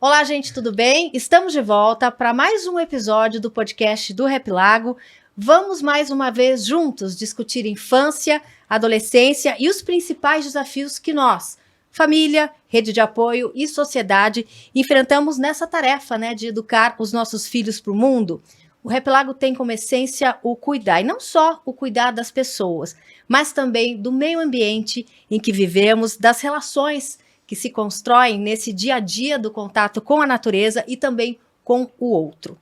Olá, gente, tudo bem? Estamos de volta para mais um episódio do podcast do Rap Lago. Vamos mais uma vez juntos discutir infância, adolescência e os principais desafios que nós, família, rede de apoio e sociedade, enfrentamos nessa tarefa, de educar os nossos filhos para o mundo. O Rap Lago tem como essência o cuidar, e não só o cuidar das pessoas, mas também do meio ambiente em que vivemos, das relações que se constroem nesse dia a dia do contato com a natureza e também com o outro.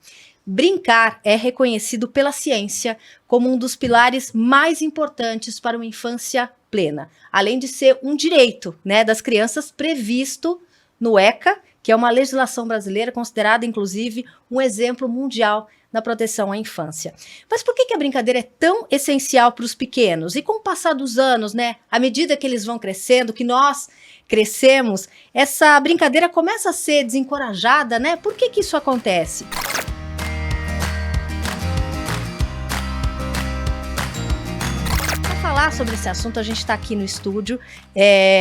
Brincar é reconhecido pela ciência como um dos pilares mais importantes para uma infância plena, além de ser um direito, das crianças previsto no ECA, que é uma legislação brasileira considerada, inclusive, um exemplo mundial na proteção à infância. Mas por que a brincadeira é tão essencial para os pequenos? E com o passar dos anos, à medida que eles vão crescendo, que nós crescemos, essa brincadeira começa a ser desencorajada, Por que isso acontece? Para falar sobre esse assunto, a gente está aqui no estúdio,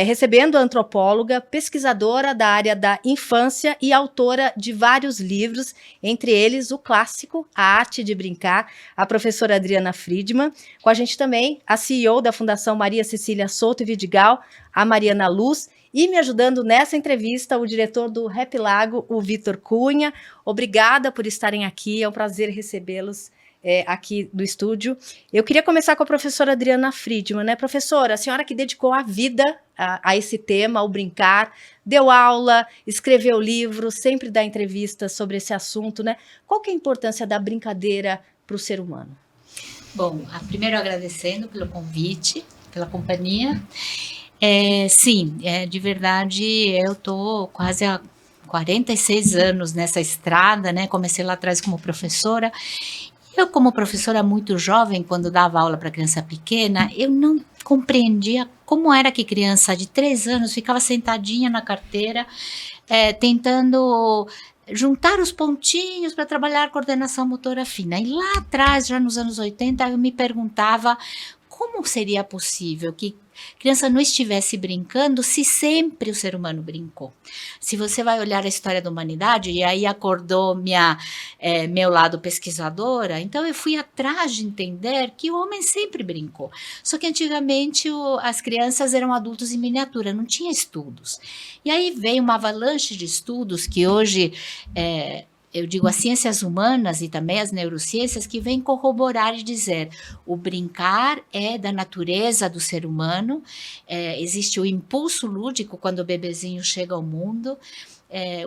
recebendo a antropóloga, pesquisadora da área da infância e autora de vários livros, entre eles o clássico A Arte de Brincar, a professora Adriana Friedman. Com a gente também a CEO da Fundação Maria Cecília Souto e Vidigal, a Mariana Luz, e me ajudando nessa entrevista, o diretor do Rap Lago, o Vitor Cunha. Obrigada por estarem aqui, é um prazer recebê-los aqui do estúdio. Eu queria começar com a professora Adriana Friedman, Professora, a senhora que dedicou a vida a esse tema, ao brincar, deu aula, escreveu livro, sempre dá entrevistas sobre esse assunto, Qual que é a importância da brincadeira para o ser humano? Bom, primeiro agradecendo pelo convite, pela companhia. Sim, de verdade, eu estou quase há 46 anos nessa estrada, Comecei lá atrás como professora. Eu, como professora muito jovem, quando dava aula para criança pequena, eu não compreendia como era que criança de 3 anos ficava sentadinha na carteira, tentando juntar os pontinhos para trabalhar a coordenação motora fina. E lá atrás, já nos anos 80, eu me perguntava como seria possível que criança não estivesse brincando se sempre o ser humano brincou. Se você vai olhar a história da humanidade, e aí acordou meu lado pesquisadora, então eu fui atrás de entender que o homem sempre brincou. Só que antigamente as crianças eram adultos em miniatura, não tinha estudos. E aí veio uma avalanche de estudos que hoje eu digo as ciências humanas e também as neurociências que vêm corroborar e dizer o brincar é da natureza do ser humano, existe o impulso lúdico quando o bebezinho chega ao mundo,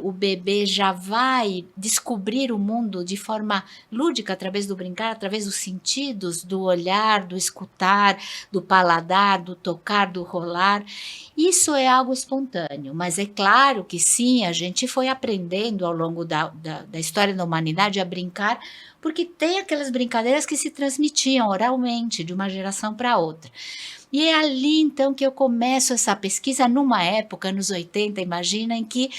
o bebê já vai descobrir o mundo de forma lúdica através do brincar, através dos sentidos, do olhar, do escutar, do paladar, do tocar, do rolar. Isso é algo espontâneo, mas é claro que sim, a gente foi aprendendo ao longo da história da humanidade a brincar, porque tem aquelas brincadeiras que se transmitiam oralmente de uma geração para outra. E é ali então que eu começo essa pesquisa numa época, nos 80, imagina, em que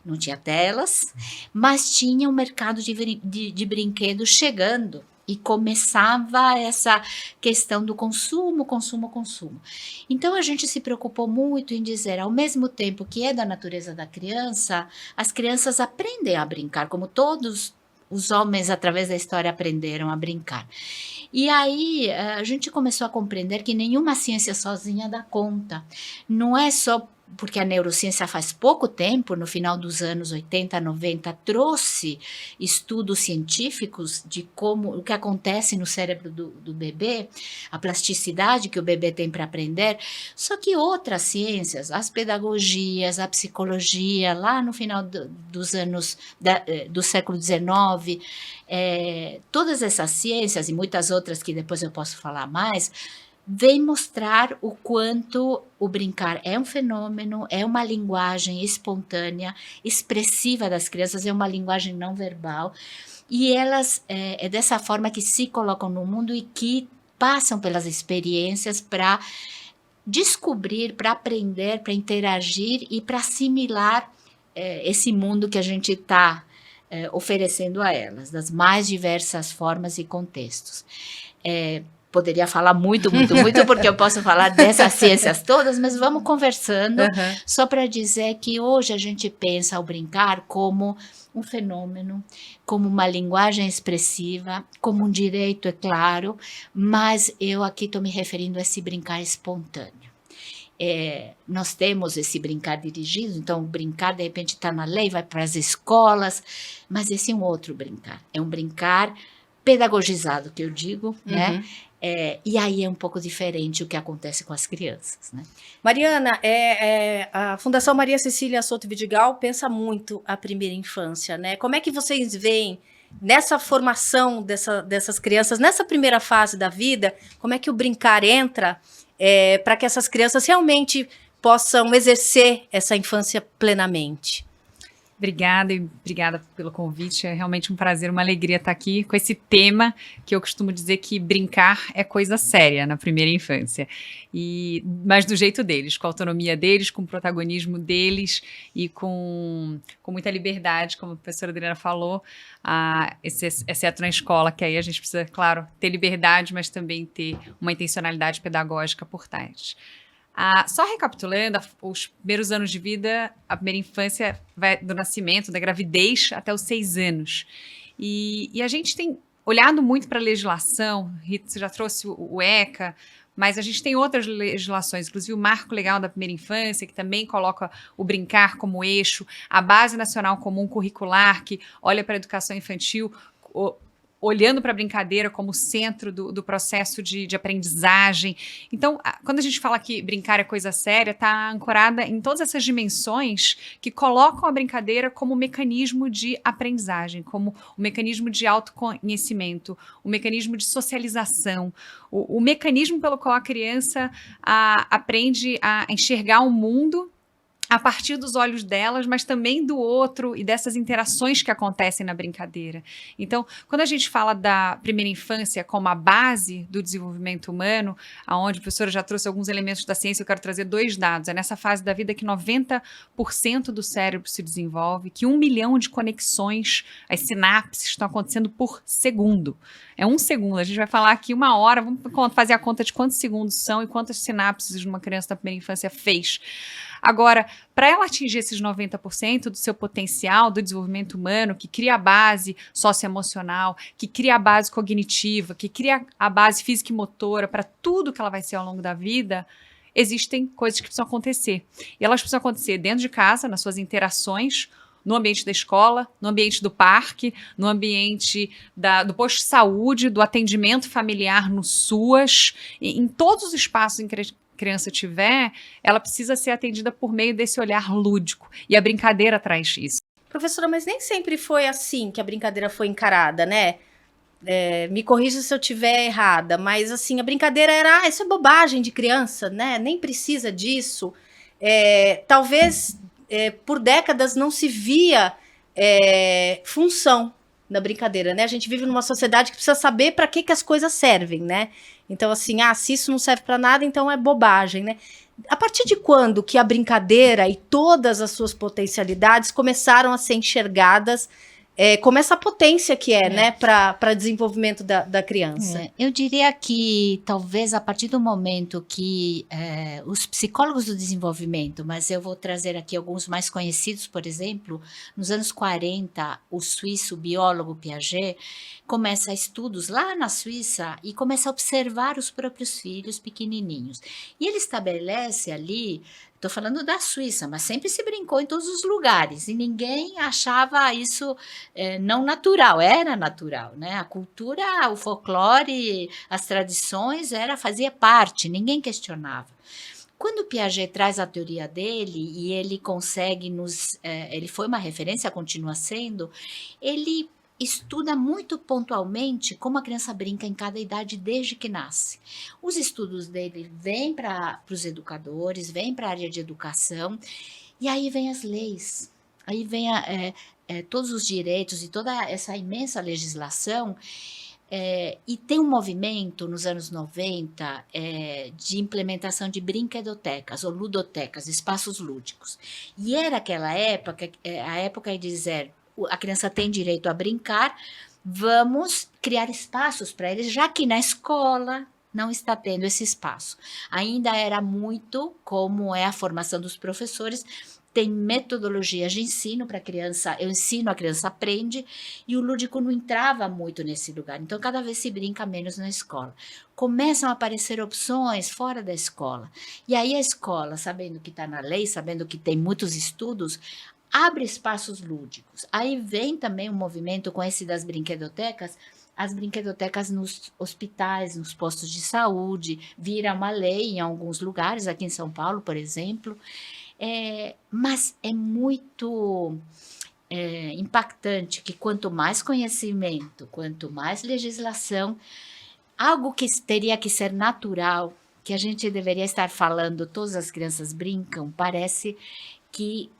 não tinha telas, mas tinha um mercado de brinquedos chegando. E começava essa questão do consumo. Então a gente se preocupou muito em dizer, ao mesmo tempo que é da natureza da criança, as crianças aprendem a brincar, como todos os homens através da história aprenderam a brincar. E aí a gente começou a compreender que nenhuma ciência sozinha dá conta. Não é só porque a neurociência faz pouco tempo, no final dos anos 80, 90, trouxe estudos científicos de o que acontece no cérebro do bebê, a plasticidade que o bebê tem para aprender, só que outras ciências, as pedagogias, a psicologia, lá no final dos anos do século XIX, todas essas ciências e muitas outras que depois eu posso falar mais, vem mostrar o quanto o brincar é um fenômeno, é uma linguagem espontânea, expressiva das crianças, é uma linguagem não verbal, e elas é dessa forma que se colocam no mundo e que passam pelas experiências para descobrir, para aprender, para interagir e para assimilar esse mundo que a gente está oferecendo a elas, das mais diversas formas e contextos. poderia falar muito, muito, muito, porque eu posso falar dessas ciências todas, mas vamos conversando, só para dizer que hoje a gente pensa ao brincar como um fenômeno, como uma linguagem expressiva, como um direito, é claro, mas eu aqui estou me referindo a esse brincar espontâneo. Nós temos esse brincar dirigido, então o brincar de repente está na lei, vai para as escolas, mas esse é um outro brincar, é um brincar pedagogizado, que eu digo, né? E aí é um pouco diferente o que acontece com as crianças, né? Mariana, a Fundação Maria Cecília Souto Vidigal pensa muito a primeira infância, né? Como é que vocês veem nessa formação dessas crianças, nessa primeira fase da vida, como é que o brincar entra para que essas crianças realmente possam exercer essa infância plenamente? Obrigada pelo convite, é realmente um prazer, uma alegria estar aqui com esse tema que eu costumo dizer que brincar é coisa séria na primeira infância, mas do jeito deles, com a autonomia deles, com o protagonismo deles e com muita liberdade, como a professora Adriana falou, exceto na escola, que aí a gente precisa, claro, ter liberdade, mas também ter uma intencionalidade pedagógica por trás. Só recapitulando, os primeiros anos de vida, a primeira infância vai do nascimento, da gravidez, até os 6 anos. E a gente tem olhado muito para a legislação, Rita, você já trouxe o ECA, mas a gente tem outras legislações, inclusive o Marco Legal da Primeira Infância, que também coloca o brincar como eixo, a Base Nacional Comum Curricular, que olha para a educação infantil, olhando para a brincadeira como centro do processo de aprendizagem. Então, quando a gente fala que brincar é coisa séria, está ancorada em todas essas dimensões que colocam a brincadeira como mecanismo de aprendizagem, como o mecanismo de autoconhecimento, o mecanismo de socialização, o mecanismo pelo qual a criança aprende a enxergar o mundo a partir dos olhos delas, mas também do outro e dessas interações que acontecem na brincadeira. Então, quando a gente fala da primeira infância como a base do desenvolvimento humano, aonde a professora já trouxe alguns elementos da ciência, eu quero trazer 2 dados. É nessa fase da vida que 90% do cérebro se desenvolve, que 1 milhão de conexões, as sinapses estão acontecendo por segundo. É 1 segundo, a gente vai falar aqui 1 hora, vamos fazer a conta de quantos segundos são e quantas sinapses uma criança da primeira infância fez. Agora, para ela atingir esses 90% do seu potencial do desenvolvimento humano, que cria a base socioemocional, que cria a base cognitiva, que cria a base física e motora para tudo que ela vai ser ao longo da vida, existem coisas que precisam acontecer. E elas precisam acontecer dentro de casa, nas suas interações, no ambiente da escola, no ambiente do parque, no ambiente do posto de saúde, do atendimento familiar no SUAS, em todos os espaços em que criança tiver, ela precisa ser atendida por meio desse olhar lúdico. E a brincadeira traz isso. Professora, mas nem sempre foi assim que a brincadeira foi encarada, né? Me corrija se eu estiver errada, mas assim, a brincadeira era, isso é bobagem de criança, né? Nem precisa disso. Talvez por décadas não se via função da brincadeira, né? A gente vive numa sociedade que precisa saber para que as coisas servem, né? Então, assim, se isso não serve para nada, então é bobagem, né? A partir de quando que a brincadeira e todas as suas potencialidades começaram a ser enxergadas como essa potência que né, para desenvolvimento da criança? Eu diria que talvez a partir do momento que os psicólogos do desenvolvimento, mas eu vou trazer aqui alguns mais conhecidos, por exemplo, nos anos 40, o suíço biólogo Piaget começa estudos lá na Suíça e começa a observar os próprios filhos pequenininhos. E ele estabelece ali, estou falando da Suíça, mas sempre se brincou em todos os lugares e ninguém achava isso não natural, era natural, né? A cultura, o folclore, as tradições fazia parte, ninguém questionava. Quando Piaget traz a teoria dele e ele consegue ele foi uma referência, continua sendo, ele estuda muito pontualmente como a criança brinca em cada idade desde que nasce. Os estudos dele vêm para os educadores, vêm para a área de educação, e aí vem as leis, aí vem todos os direitos e toda essa imensa legislação, e tem um movimento nos anos 90 de implementação de brinquedotecas ou ludotecas, espaços lúdicos. E era aquela época, a época de dizer, a criança tem direito a brincar, vamos criar espaços para eles, já que na escola, não está tendo esse espaço. Ainda era muito como é a formação dos professores, tem metodologias de ensino para a criança, eu ensino, a criança aprende, e o lúdico não entrava muito nesse lugar. Então, cada vez se brinca menos na escola. Começam a aparecer opções fora da escola. E aí a escola, sabendo que está na lei, sabendo que tem muitos estudos, abre espaços lúdicos. Aí vem também um movimento com esse das brinquedotecas, as brinquedotecas nos hospitais, nos postos de saúde, vira uma lei em alguns lugares, aqui em São Paulo, por exemplo. Mas é muito impactante que quanto mais conhecimento, quanto mais legislação, algo que teria que ser natural, que a gente deveria estar falando, todas as crianças brincam, parece que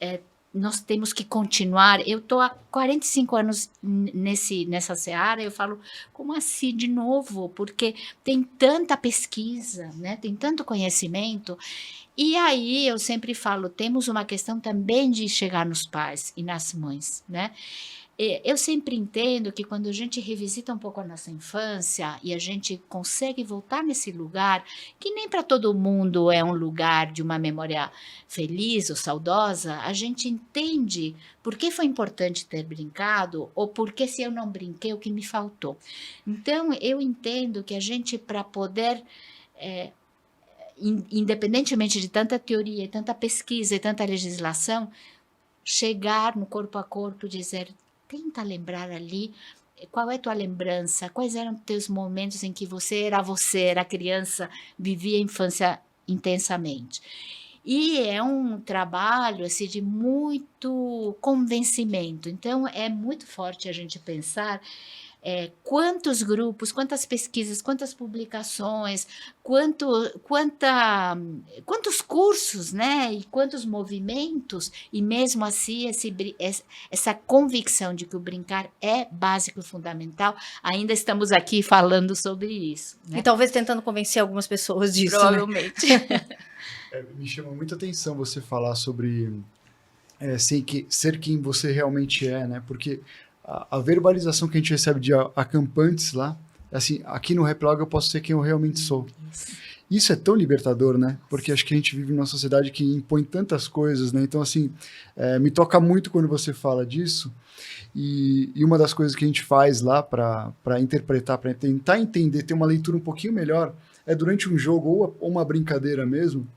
nós temos que continuar. Eu estou há 45 anos nessa seara, eu falo, como assim de novo? Porque tem tanta pesquisa, né? Tem tanto conhecimento. E aí eu sempre falo, temos uma questão também de chegar nos pais e nas mães, né? Eu sempre entendo que quando a gente revisita um pouco a nossa infância e a gente consegue voltar nesse lugar, que nem para todo mundo é um lugar de uma memória feliz ou saudosa, a gente entende por que foi importante ter brincado ou por que se eu não brinquei, o que me faltou. Então, eu entendo que a gente, para poder... independentemente de tanta teoria, tanta pesquisa e tanta legislação, chegar no corpo a corpo, dizer, tenta lembrar ali, qual é a tua lembrança, quais eram teus momentos em que você, era criança, vivia a infância intensamente. E é um trabalho assim, de muito convencimento, então é muito forte a gente pensar quantos grupos, quantas pesquisas, quantas publicações, quantos cursos, né? E quantos movimentos, e mesmo assim essa convicção de que o brincar é básico e fundamental, ainda estamos aqui falando sobre isso. Né? E talvez tentando convencer algumas pessoas disso. Provavelmente. Né? Me chama muita atenção você falar sobre ser quem você realmente é, né? Porque a verbalização que a gente recebe de acampantes lá, assim, aqui no Happy Lago eu posso ser quem eu realmente sou. Isso é tão libertador, né? Porque acho que a gente vive numa sociedade que impõe tantas coisas, né? Então, assim, me toca muito quando você fala disso. E uma das coisas que a gente faz lá para interpretar, para tentar entender, ter uma leitura um pouquinho melhor, é durante um jogo ou uma brincadeira mesmo,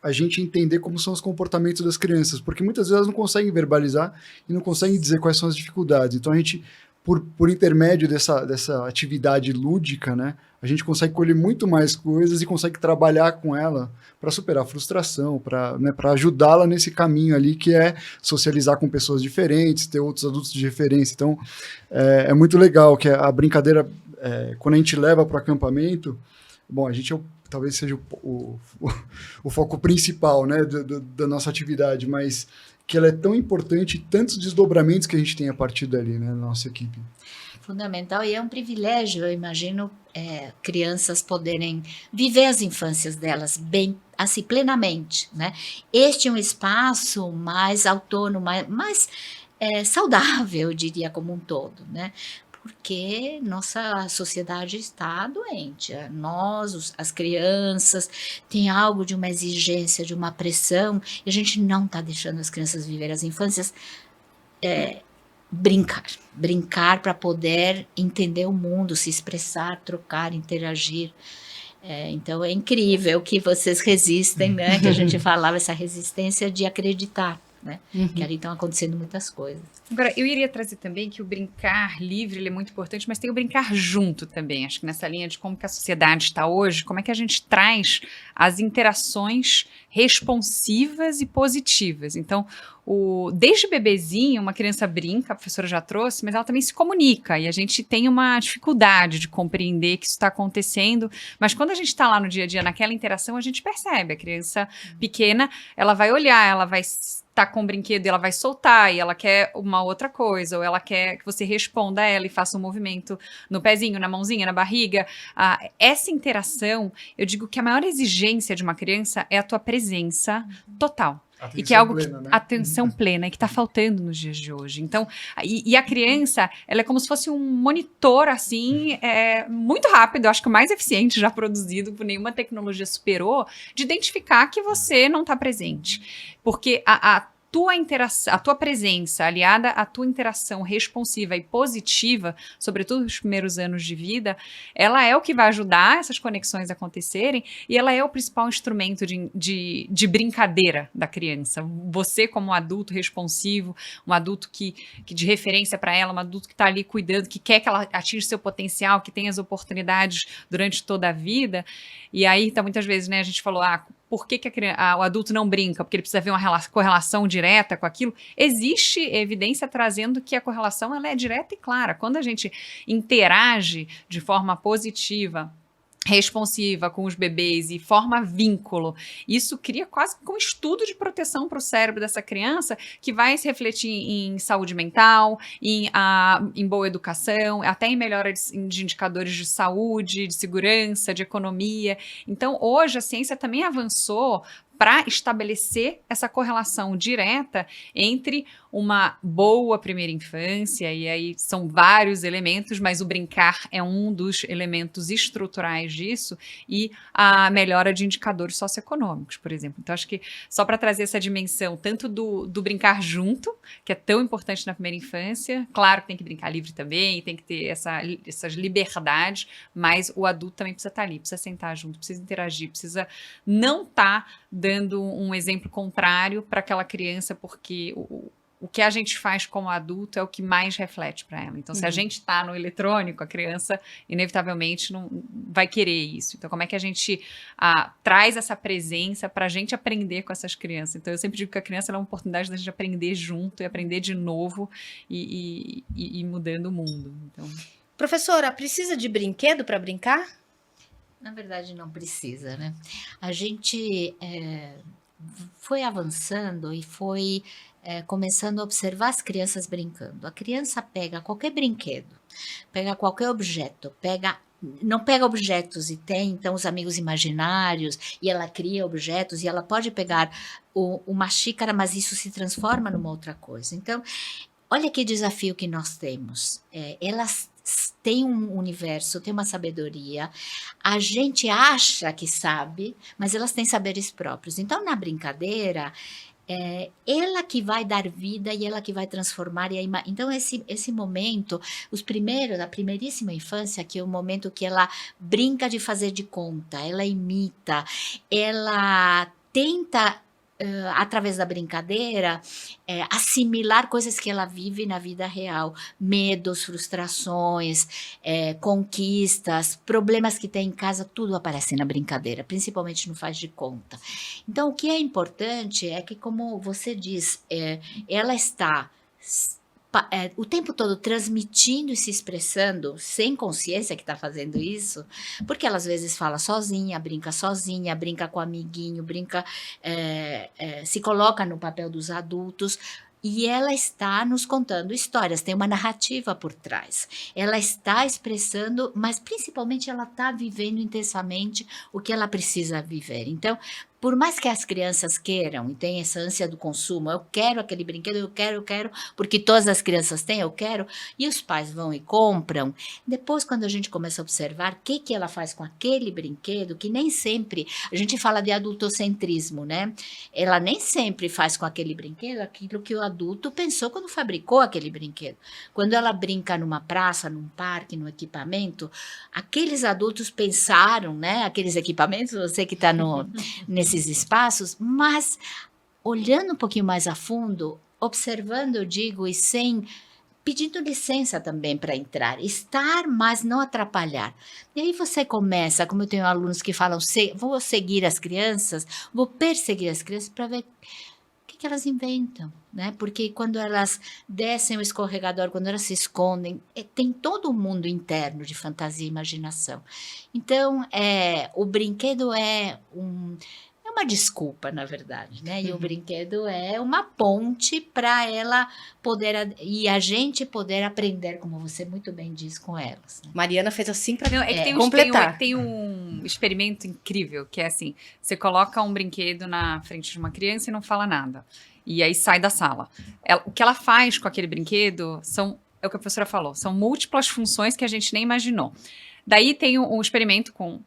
a gente entender como são os comportamentos das crianças, porque muitas vezes elas não conseguem verbalizar e não conseguem dizer quais são as dificuldades. Então a gente, por intermédio dessa atividade lúdica, né, a gente consegue colher muito mais coisas e consegue trabalhar com ela para superar a frustração, para ajudá-la nesse caminho ali que é socializar com pessoas diferentes, ter outros adultos de referência. Então é muito legal que a brincadeira, quando a gente leva para o acampamento, bom, a gente talvez seja o foco principal, né, da nossa atividade, mas que ela é tão importante, tantos desdobramentos que a gente tem a partir dali, né, na nossa equipe. Fundamental, e é um privilégio, eu imagino, crianças poderem viver as infâncias delas bem, assim, plenamente, né? Este é um espaço mais autônomo, mais saudável, eu diria, como um todo, né? Porque nossa sociedade está doente. Nós, as crianças, tem algo de uma exigência, de uma pressão, e a gente não está deixando as crianças viver as infâncias brincar para poder entender o mundo, se expressar, trocar, interagir. Então é incrível que vocês resistem, né? Que a gente falava, essa resistência de acreditar. Né? Que ali estão acontecendo muitas coisas. Agora, eu iria trazer também que o brincar livre ele é muito importante, mas tem o brincar junto também. Acho que nessa linha de como que a sociedade está hoje, como é que a gente traz as interações responsivas e positivas. Então, desde bebezinho, uma criança brinca, a professora já trouxe, mas ela também se comunica, e a gente tem uma dificuldade de compreender que isso está acontecendo, mas quando a gente está lá no dia a dia, naquela interação, a gente percebe. A criança pequena, ela vai olhar, ela vai estar com o brinquedo e ela vai soltar, e ela quer uma outra coisa, ou ela quer que você responda a ela e faça um movimento no pezinho, na mãozinha, na barriga. Essa interação, eu digo que a maior exigência de uma criança é a tua presença total. e que é algo plena, né? atenção plena, e que está faltando nos dias de hoje. Então, e a criança, ela é como se fosse um monitor, assim, muito rápido, eu acho que o mais eficiente já produzido por nenhuma tecnologia superou, de identificar que você não está presente. Porque a tua presença, aliada à tua interação responsiva e positiva, sobretudo nos primeiros anos de vida, ela é o que vai ajudar essas conexões a acontecerem, e ela é o principal instrumento de brincadeira da criança. Você, como um adulto responsivo, um adulto que de referência para ela, um adulto que está ali cuidando, que quer que ela atinja seu potencial, que tenha as oportunidades durante toda a vida. E aí, então, muitas vezes, né, a gente falou, por que o adulto não brinca? Porque ele precisa ver uma correlação direta com aquilo. Existe evidência trazendo que a correlação ela é direta e clara. Quando a gente interage de forma positiva, responsiva com os bebês e forma vínculo, isso cria quase um estudo de proteção para o cérebro dessa criança, que vai se refletir em saúde mental, em boa educação, até em melhora de indicadores de saúde, de segurança, de economia. Então, hoje a ciência também avançou para estabelecer essa correlação direta entre uma boa primeira infância, e aí são vários elementos, mas o brincar é um dos elementos estruturais disso, e a melhora de indicadores socioeconômicos, por exemplo. Então, acho que só para trazer essa dimensão, tanto do brincar junto, que é tão importante na primeira infância, claro que tem que brincar livre também, tem que ter essas liberdades, mas o adulto também precisa estar ali, precisa sentar junto, precisa interagir, precisa não estar dando um exemplo contrário para aquela criança, porque o que a gente faz como adulto é o que mais reflete para ela. Então, se a gente está no eletrônico, a criança inevitavelmente não vai querer isso. Então, como é que a gente traz essa presença para a gente aprender com essas crianças? Então, eu sempre digo que a criança é uma oportunidade da gente aprender junto e aprender de novo e ir mudando o mundo. Então... Professora, precisa de brinquedo para brincar? Na verdade, não precisa, né? A gente foi avançando e foi começando a observar as crianças brincando. A criança pega qualquer brinquedo, pega qualquer objeto, não pega objetos e tem, então, os amigos imaginários, e ela cria objetos, e ela pode pegar uma xícara, mas isso se transforma numa outra coisa. Então, olha que desafio que nós temos. Elas têm um universo, têm uma sabedoria, a gente acha que sabe, mas elas têm saberes próprios. Então, na brincadeira, ela que vai dar vida e ela que vai transformar. Então, esse momento, a primeiríssima infância, que é o momento que ela brinca de fazer de conta, ela imita, ela tenta... através da brincadeira, assimilar coisas que ela vive na vida real, medos, frustrações, conquistas, problemas que tem em casa, tudo aparece na brincadeira, principalmente no faz de conta. Então, o que é importante é que, como você diz, ela está o tempo todo transmitindo e se expressando sem consciência que está fazendo isso, porque ela às vezes fala sozinha, brinca com o amiguinho, se coloca no papel dos adultos, e ela está nos contando histórias, tem uma narrativa por trás. Ela está expressando, mas principalmente ela está vivendo intensamente o que ela precisa viver. Então, por mais que as crianças queiram e tenham essa ânsia do consumo, eu quero aquele brinquedo, eu quero, porque todas as crianças têm, eu quero, e os pais vão e compram, depois quando a gente começa a observar o que ela faz com aquele brinquedo, que nem sempre, a gente fala de adultocentrismo, né? Ela nem sempre faz com aquele brinquedo aquilo que o adulto pensou quando fabricou aquele brinquedo. Quando ela brinca numa praça, num parque, num equipamento, aqueles adultos pensaram, né? Aqueles equipamentos, você que está nesses espaços, mas olhando um pouquinho mais a fundo, observando, eu digo, e pedindo licença também para entrar, estar, mas não atrapalhar. E aí você começa, como eu tenho alunos que falam, vou seguir as crianças, vou perseguir as crianças para ver o que elas inventam, né? Porque quando elas descem o escorregador, quando elas se escondem, tem todo um mundo interno de fantasia e imaginação. Então, o brinquedo é uma uma desculpa, na verdade, né? E o brinquedo é uma ponte para ela poder, e a gente poder aprender, como você muito bem diz, com elas. Né? Mariana fez assim para Não, é que completar. tem um experimento incrível, que é assim, você coloca um brinquedo na frente de uma criança e não fala nada. E aí sai da sala. O que ela faz com aquele brinquedo é o que a professora falou, são múltiplas funções que a gente nem imaginou. Daí tem um experimento com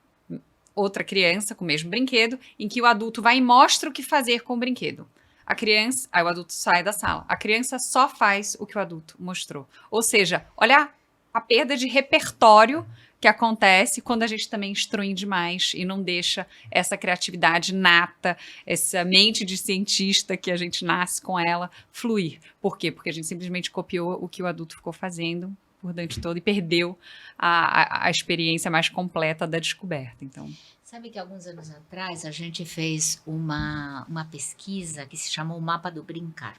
outra criança, com o mesmo brinquedo, em que o adulto vai e mostra o que fazer com o brinquedo. Aí o adulto sai da sala. A criança só faz o que o adulto mostrou. Ou seja, olha a perda de repertório que acontece quando a gente também instrui demais e não deixa essa criatividade nata, essa mente de cientista que a gente nasce com ela, fluir. Por quê? Porque a gente simplesmente copiou o que o adulto ficou fazendo por dentro todo e perdeu a experiência mais completa da descoberta. Então, sabe que alguns anos atrás a gente fez uma pesquisa que se chamou o Mapa do Brincar.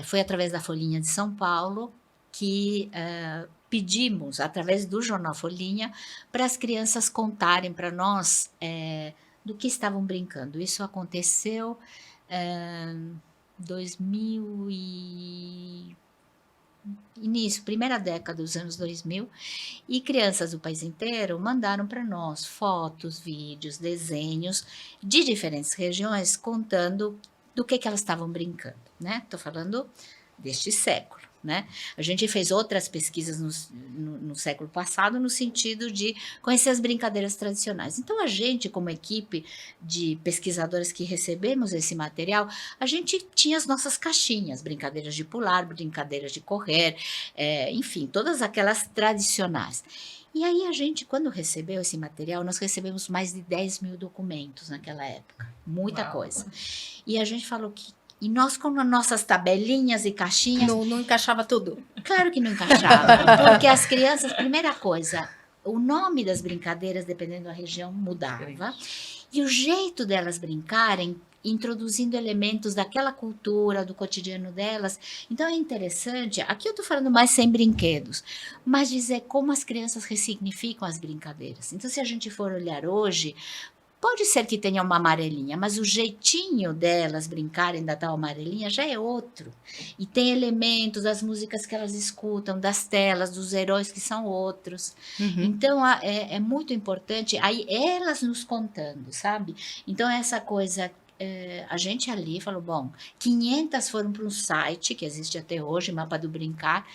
Foi através da Folhinha de São Paulo que pedimos, através do jornal Folhinha, para as crianças contarem para nós do que estavam brincando. Isso aconteceu em 2000 e... início, primeira década dos anos 2000, e crianças do país inteiro mandaram para nós fotos, vídeos, desenhos de diferentes regiões contando do que elas estavam brincando, né? Estou falando deste século, né? A gente fez outras pesquisas no século passado no sentido de conhecer as brincadeiras tradicionais. Então, a gente, como equipe de pesquisadores que recebemos esse material, a gente tinha as nossas caixinhas, brincadeiras de pular, brincadeiras de correr, enfim, todas aquelas tradicionais. E aí a gente, quando recebeu esse material, nós recebemos mais de 10 mil documentos naquela época, muita coisa. E a gente falou que e nós, com as nossas tabelinhas e caixinhas... Não encaixava tudo? Claro que não encaixava, porque as crianças, primeira coisa, o nome das brincadeiras, dependendo da região, mudava. E o jeito delas brincarem, introduzindo elementos daquela cultura, do cotidiano delas. Então, é interessante, aqui eu estou falando mais sem brinquedos, mas dizer como as crianças ressignificam as brincadeiras. Então, se a gente for olhar hoje... Pode ser que tenha uma amarelinha, mas o jeitinho delas brincarem da tal amarelinha já é outro. E tem elementos das músicas que elas escutam, das telas, dos heróis que são outros. Uhum. Então, é muito importante aí elas nos contando, sabe? Então, essa coisa... a gente ali falou, bom, 500 foram para um site que existe até hoje, Mapa do Brincar,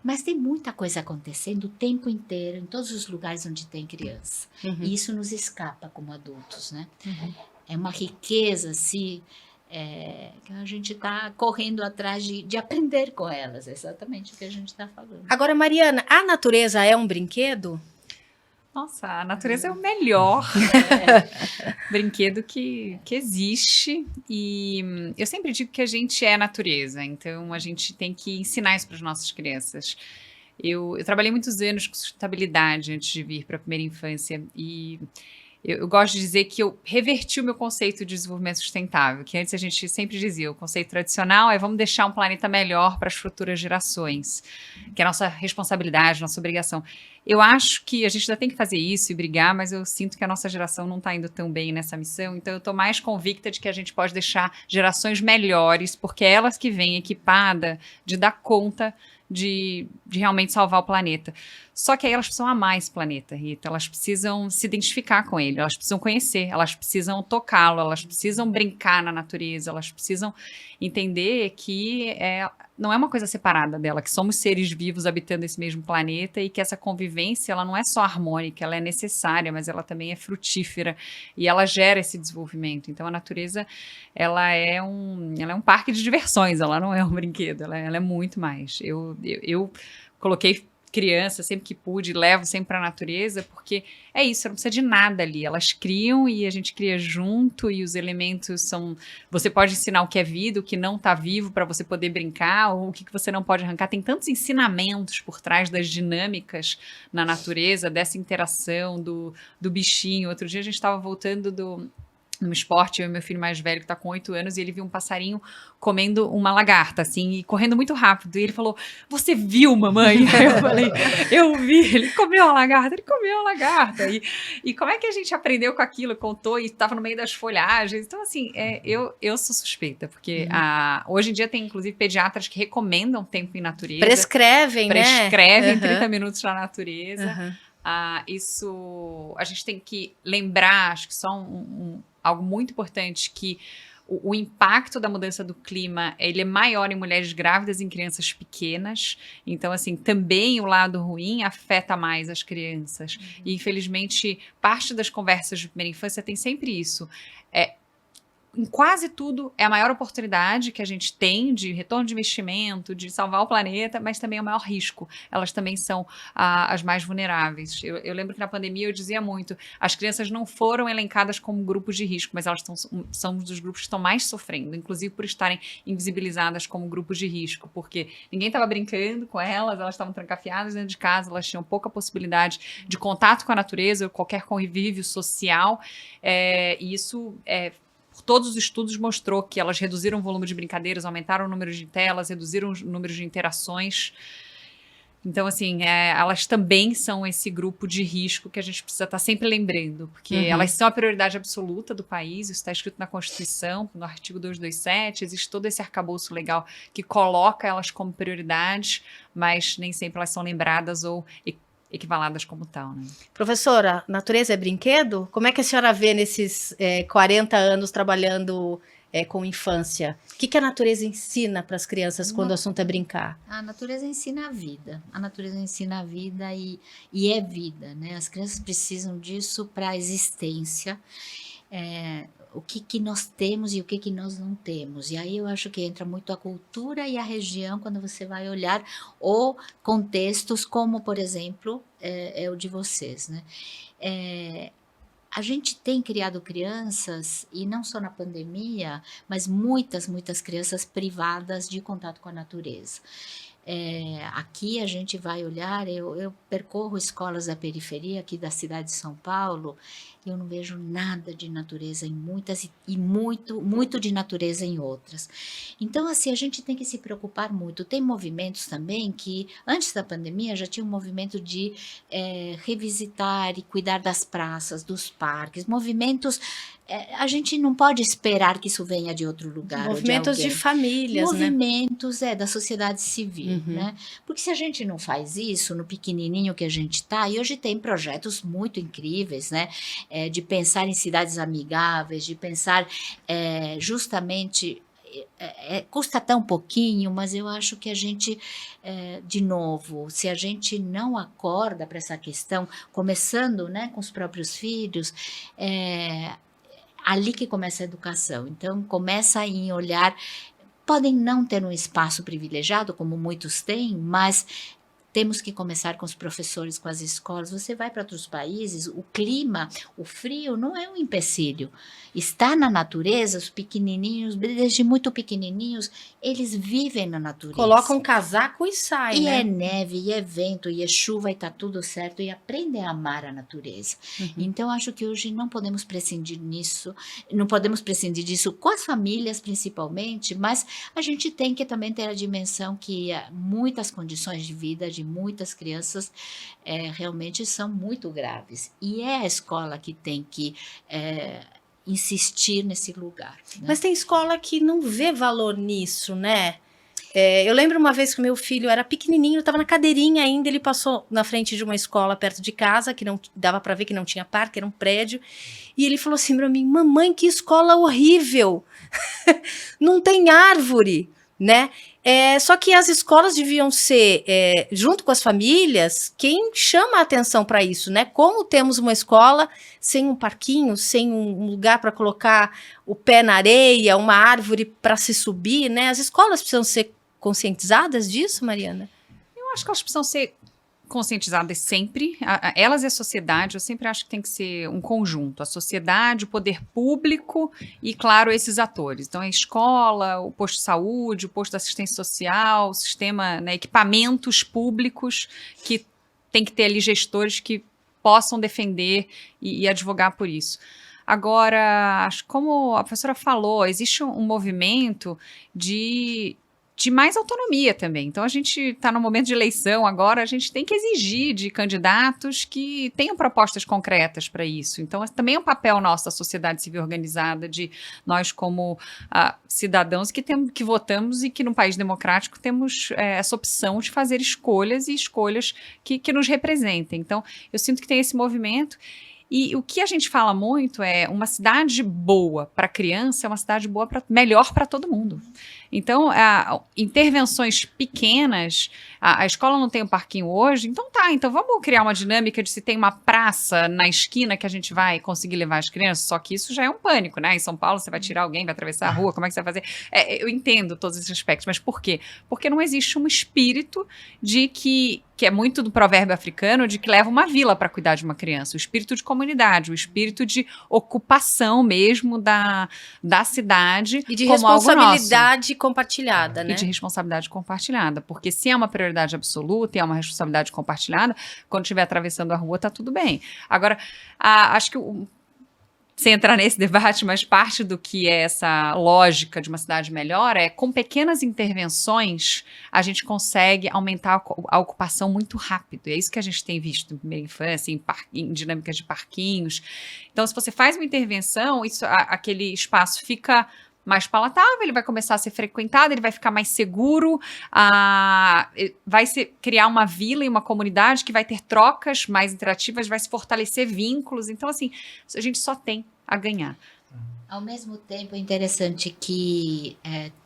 mas tem muita coisa acontecendo o tempo inteiro, em todos os lugares onde tem criança. Uhum. E isso nos escapa como adultos, né? Uhum. É uma riqueza, assim, que a gente está correndo atrás de aprender com elas, exatamente o que a gente está falando. Agora, Mariana, a natureza é um brinquedo? Nossa, a natureza é o melhor brinquedo que existe, e eu sempre digo que a gente é natureza, então a gente tem que ensinar isso para as nossas crianças. Eu trabalhei muitos anos com sustentabilidade antes de vir para a primeira infância, e eu gosto de dizer que eu reverti o meu conceito de desenvolvimento sustentável, que antes a gente sempre dizia, o conceito tradicional é vamos deixar um planeta melhor para as futuras gerações, que é a nossa responsabilidade, nossa obrigação. Eu acho que a gente ainda tem que fazer isso e brigar, mas eu sinto que a nossa geração não está indo tão bem nessa missão, então eu estou mais convicta de que a gente pode deixar gerações melhores, porque é elas que vêm equipada de dar conta de realmente salvar o planeta. Só que aí elas precisam amar esse planeta, Rita, elas precisam se identificar com ele, elas precisam conhecer, elas precisam tocá-lo, elas precisam brincar na natureza, elas precisam entender que não é uma coisa separada dela, que somos seres vivos habitando esse mesmo planeta e que essa convivência, ela não é só harmônica, ela é necessária, mas ela também é frutífera e ela gera esse desenvolvimento. Então a natureza, ela é um parque de diversões, ela não é um brinquedo, ela é muito mais. Eu coloquei criança, sempre que pude, levo sempre para a natureza, porque é isso, não precisa de nada ali, elas criam e a gente cria junto, e os elementos são, você pode ensinar o que é vida, o que não está vivo, para você poder brincar, ou o que você não pode arrancar, tem tantos ensinamentos por trás das dinâmicas na natureza, dessa interação do bichinho. Outro dia a gente estava voltando num esporte, eu e meu filho mais velho, que tá com 8 anos, e ele viu um passarinho comendo uma lagarta, assim, e correndo muito rápido. E ele falou, você viu, mamãe? Aí eu falei, eu vi, ele comeu a lagarta. E como é que a gente aprendeu com aquilo, contou, e estava no meio das folhagens. Então, assim, eu sou suspeita, porque hoje em dia tem, inclusive, pediatras que recomendam tempo em natureza. Prescrevem, né? 30 minutos na natureza. Isso, a gente tem que lembrar, acho que só algo muito importante, que o impacto da mudança do clima, ele é maior em mulheres grávidas e em crianças pequenas. Então, assim, também o lado ruim afeta mais as crianças. E, infelizmente, parte das conversas de primeira infância tem sempre isso. Em quase tudo, é a maior oportunidade que a gente tem de retorno de investimento, de salvar o planeta, mas também é o maior risco. Elas também são as mais vulneráveis. Eu lembro que na pandemia eu dizia muito, as crianças não foram elencadas como grupos de risco, mas elas são dos grupos que estão mais sofrendo, inclusive por estarem invisibilizadas como grupos de risco, porque ninguém estava brincando com elas estavam trancafiadas dentro de casa, elas tinham pouca possibilidade de contato com a natureza, ou qualquer convívio social, e isso por todos os estudos mostrou que elas reduziram o volume de brincadeiras, aumentaram o número de telas, reduziram o número de interações. Então, assim, elas também são esse grupo de risco que a gente precisa estar sempre lembrando, porque elas são a prioridade absoluta do país, isso está escrito na Constituição, no artigo 227, existe todo esse arcabouço legal que coloca elas como prioridades, mas nem sempre elas são lembradas ou equivaladas como tal, né? Professora, natureza é brinquedo? Como é que a senhora vê nesses 40 anos trabalhando com infância? O que a natureza ensina para as crianças quando o assunto é brincar? A natureza ensina a vida. A natureza ensina a vida e é vida, né? As crianças precisam disso para a existência. O que nós temos e o que nós não temos. E aí eu acho que entra muito a cultura e a região quando você vai olhar ou contextos como, por exemplo, o de vocês, né? A gente tem criado crianças, e não só na pandemia, mas muitas crianças privadas de contato com a natureza. Aqui a gente vai olhar, eu percorro escolas da periferia aqui da cidade de São Paulo, eu não vejo nada de natureza em muitas e muito de natureza em outras. Então, assim, a gente tem que se preocupar muito. Tem movimentos também que, antes da pandemia, já tinha um movimento de revisitar e cuidar das praças, dos parques, movimentos. A gente não pode esperar que isso venha de outro lugar. Movimentos de famílias, movimentos, da sociedade civil, né? Porque se a gente não faz isso no pequenininho que a gente está, e hoje tem projetos muito incríveis, né? De pensar em cidades amigáveis, de pensar justamente... custa tão pouquinho, mas eu acho que a gente, de novo, se a gente não acorda para essa questão, começando, né, com os próprios filhos, ali que começa a educação. Então, começa em olhar, podem não ter um espaço privilegiado, como muitos têm, mas temos que começar com os professores, com as escolas. Você vai para outros países, o clima, o frio não é um empecilho. Está na natureza, os pequenininhos, desde muito pequenininhos, eles vivem na natureza. Colocam um casaco e saem, né? E é neve, e é vento, e é chuva, e está tudo certo, e aprendem a amar a natureza. Então, acho que hoje não podemos prescindir disso com as famílias, principalmente, mas a gente tem que também ter a dimensão que muitas condições de vida de muitas crianças realmente são muito graves. E é a escola que tem que insistir nesse lugar. Né? Mas tem escola que não vê valor nisso, né? Eu lembro uma vez que o meu filho era pequenininho, estava na cadeirinha ainda, ele passou na frente de uma escola perto de casa, que não dava para ver que não tinha parque, era um prédio, e ele falou assim para mim, mamãe, que escola horrível, não tem árvore, né? Só que as escolas deviam ser, junto com as famílias, quem chama a atenção para isso, né? Como temos uma escola sem um parquinho, sem um lugar para colocar o pé na areia, uma árvore para se subir, né? As escolas precisam ser conscientizadas disso, Mariana? Eu acho que elas precisam ser conscientizadas sempre, elas e a sociedade, eu sempre acho que tem que ser um conjunto, a sociedade, o poder público e, claro, esses atores. Então, a escola, o posto de saúde, o posto de assistência social, o sistema, né, equipamentos públicos que tem que ter ali gestores que possam defender e advogar por isso. Agora, como a professora falou, existe um movimento de mais autonomia também. Então, a gente está no momento de eleição agora, a gente tem que exigir de candidatos que tenham propostas concretas para isso. Então, também é um papel nosso da sociedade civil organizada, de nós como cidadãos que votamos e que num país democrático temos essa opção de fazer escolhas e escolhas que nos representem. Então, eu sinto que tem esse movimento. E o que a gente fala muito é uma cidade boa para criança é uma cidade boa melhor para todo mundo. Então, intervenções pequenas, a escola não tem um parquinho hoje, então vamos criar uma dinâmica de se tem uma praça na esquina que a gente vai conseguir levar as crianças, só que isso já é um pânico, né? Em São Paulo você vai tirar alguém, vai atravessar a rua, como é que você vai fazer? Eu entendo todos esses aspectos, mas por quê? Porque não existe um espírito de que é muito do provérbio africano, de que leva uma vila para cuidar de uma criança, o espírito de comunidade, o espírito de ocupação mesmo da cidade E de como algo nosso. responsabilidade compartilhada, né? E de responsabilidade compartilhada, porque se é uma prioridade absoluta e é uma responsabilidade compartilhada, quando estiver atravessando a rua, tá tudo bem. Agora, acho que sem entrar nesse debate, mas parte do que é essa lógica de uma cidade melhor é, com pequenas intervenções, a gente consegue aumentar a ocupação muito rápido. E é isso que a gente tem visto em primeira infância, em dinâmicas de parquinhos. Então, se você faz uma intervenção, aquele espaço fica mais palatável, ele vai começar a ser frequentado, ele vai ficar mais seguro, vai criar uma vila e uma comunidade que vai ter trocas mais interativas, vai se fortalecer vínculos. Então, assim, a gente só tem a ganhar. Ao mesmo tempo, é interessante que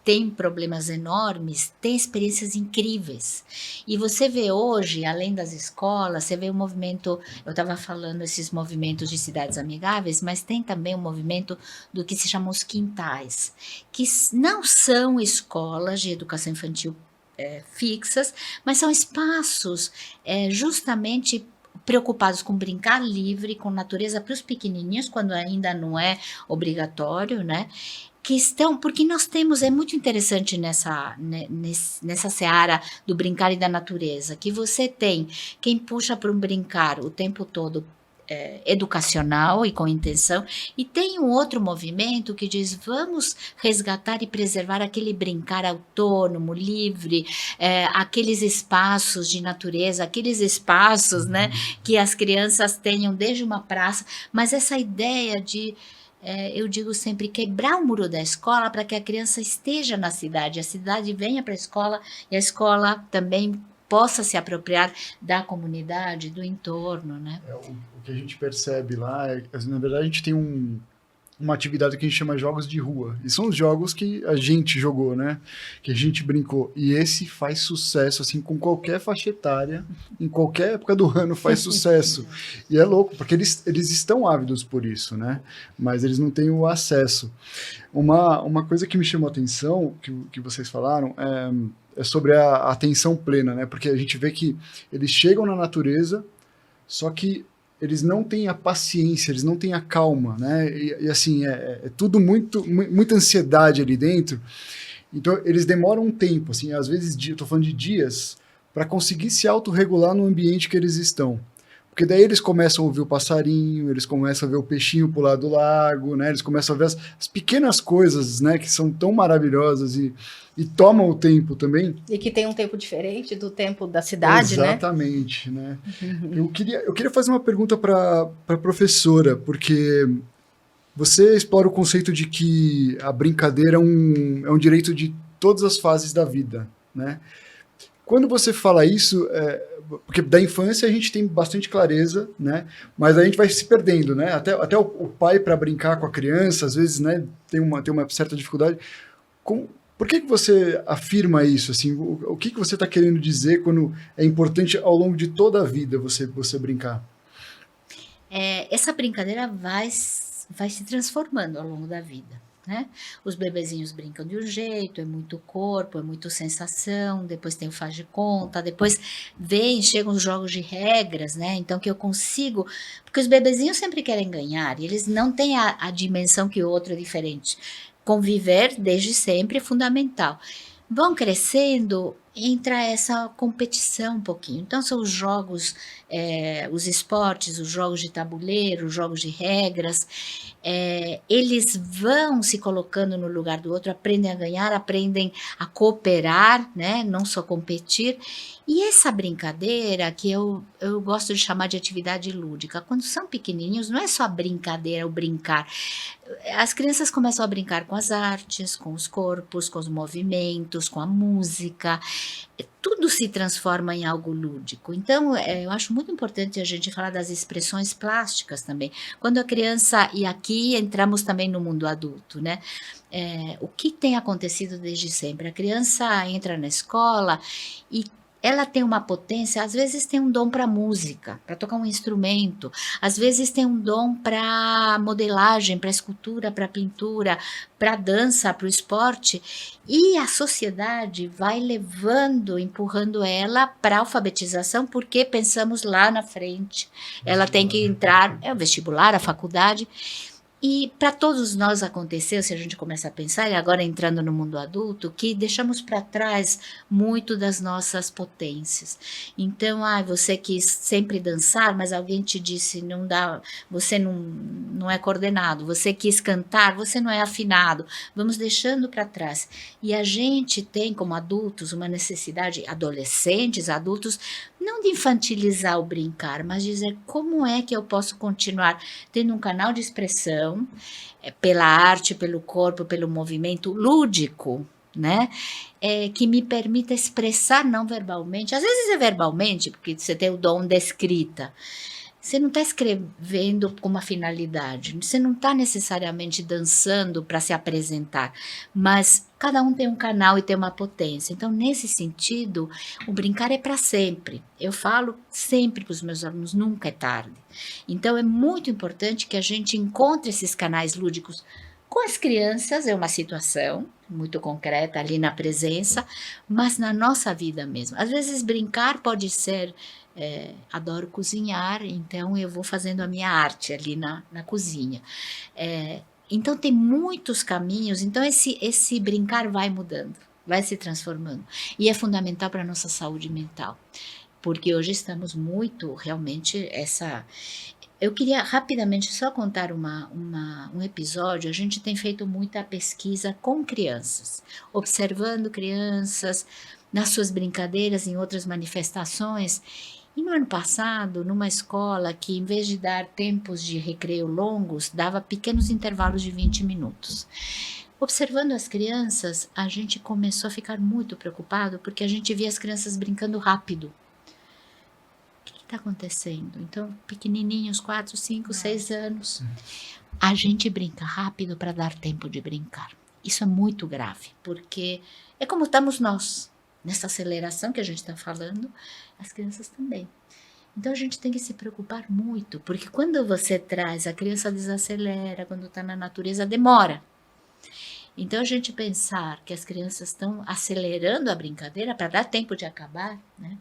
tem problemas enormes, tem experiências incríveis. E você vê hoje, além das escolas, você vê o movimento, eu estava falando esses movimentos de cidades amigáveis, mas tem também o movimento do que se chama os quintais, que não são escolas de educação infantil fixas, mas são espaços justamente preocupados com brincar livre, com natureza para os pequenininhos, quando ainda não é obrigatório, né? Porque nós temos, é muito interessante nessa seara do brincar e da natureza, que você tem quem puxa para um brincar o tempo todo educacional e com intenção, e tem um outro movimento que diz, vamos resgatar e preservar aquele brincar autônomo, livre, aqueles espaços de natureza, aqueles espaços, né, que as crianças tenham desde uma praça, mas essa ideia de eu digo sempre, quebrar o muro da escola para que a criança esteja na cidade, a cidade venha para a escola e a escola também possa se apropriar da comunidade, do entorno, né? O que a gente percebe lá na verdade, a gente tem uma atividade que a gente chama de jogos de rua. E são os jogos que a gente jogou, né? Que a gente brincou. E esse faz sucesso, assim, com qualquer faixa etária, em qualquer época do ano faz sucesso. E é louco, porque eles estão ávidos por isso, né? Mas eles não têm o acesso. Uma coisa que me chamou a atenção, que vocês falaram, é sobre a atenção plena, né? Porque a gente vê que eles chegam na natureza, só que eles não têm a paciência, eles não têm a calma, né? E assim, é tudo muita ansiedade ali dentro. Então, eles demoram um tempo, assim, às vezes, eu tô falando de dias, para conseguir se autorregular no ambiente que eles estão. Porque daí eles começam a ouvir o passarinho, eles começam a ver o peixinho pular do lago, né? Eles começam a ver as pequenas coisas, né? Que são tão maravilhosas e tomam o tempo também. E que tem um tempo diferente do tempo da cidade, Exatamente, né? Eu queria fazer uma pergunta para a professora, porque você explora o conceito de que a brincadeira é um direito de todas as fases da vida, né? Quando você fala isso, porque da infância a gente tem bastante clareza, né? Mas a gente vai se perdendo, né? Até o pai, para brincar com a criança, às vezes, né, tem uma certa dificuldade. Por que você afirma isso? Assim, o que você está querendo dizer quando é importante ao longo de toda a vida você brincar? Essa brincadeira vai se transformando ao longo da vida. Né? Os bebezinhos brincam de um jeito, é muito corpo, é muito sensação, depois tem o faz de conta, depois chegam os jogos de regras, né? Então que eu consigo, porque os bebezinhos sempre querem ganhar, e eles não têm a dimensão que o outro é diferente. Conviver desde sempre é fundamental. Vão crescendo, entra essa competição um pouquinho. Então, são os jogos, os esportes, os jogos de tabuleiro, os jogos de regras. eles vão se colocando no lugar do outro, aprendem a ganhar, aprendem a cooperar, né? Não só competir. E essa brincadeira, que eu gosto de chamar de atividade lúdica, quando são pequenininhos, não é só brincadeira, o brincar. As crianças começam a brincar com as artes, com os corpos, com os movimentos, com a música. Tudo se transforma em algo lúdico. Então, eu acho muito importante a gente falar das expressões plásticas também. Quando a criança, e aqui entramos também no mundo adulto, né? O que tem acontecido desde sempre? A criança entra na escola e ela tem uma potência, às vezes tem um dom para música, para tocar um instrumento, às vezes tem um dom para modelagem, para escultura, para pintura, para dança, para o esporte, e a sociedade vai levando, empurrando ela para a alfabetização, porque pensamos lá na frente, ela tem que entrar, o vestibular, a faculdade. E para todos nós aconteceu, se a gente começa a pensar, e agora entrando no mundo adulto, que deixamos para trás muito das nossas potências. Então, você quis sempre dançar, mas alguém te disse, não dá, você não é coordenado. Você quis cantar, você não é afinado. Vamos deixando para trás. E a gente tem, como adultos, uma necessidade, adolescentes, adultos, não de infantilizar o brincar, mas dizer como é que eu posso continuar tendo um canal de expressão pela arte, pelo corpo, pelo movimento lúdico, né? Que me permita expressar não verbalmente. Às vezes é verbalmente, porque você tem o dom da escrita. Você não está escrevendo com uma finalidade, você não está necessariamente dançando para se apresentar, mas cada um tem um canal e tem uma potência. Então, nesse sentido, o brincar é para sempre. Eu falo sempre para os meus alunos, nunca é tarde. Então, é muito importante que a gente encontre esses canais lúdicos. Com as crianças é uma situação muito concreta ali na presença, mas na nossa vida mesmo. Às vezes brincar pode ser, adoro cozinhar, então eu vou fazendo a minha arte ali na cozinha. Então tem muitos caminhos, então esse brincar vai mudando, vai se transformando. E é fundamental para a nossa saúde mental, porque hoje estamos muito, realmente, Eu queria rapidamente só contar um episódio. A gente tem feito muita pesquisa com crianças, observando crianças nas suas brincadeiras, em outras manifestações. E no ano passado, numa escola que, em vez de dar tempos de recreio longos, dava pequenos intervalos de 20 minutos. Observando as crianças, a gente começou a ficar muito preocupado, porque a gente via as crianças brincando rápido. O que está acontecendo? Então, pequenininhos, 4, 5, 6 anos. A gente brinca rápido para dar tempo de brincar. Isso é muito grave, porque é como estamos nós. Nessa aceleração que a gente está falando, as crianças também. Então, a gente tem que se preocupar muito, porque quando você traz, a criança desacelera, quando está na natureza, demora. Então, a gente pensar que as crianças estão acelerando a brincadeira para dar tempo de acabar, né?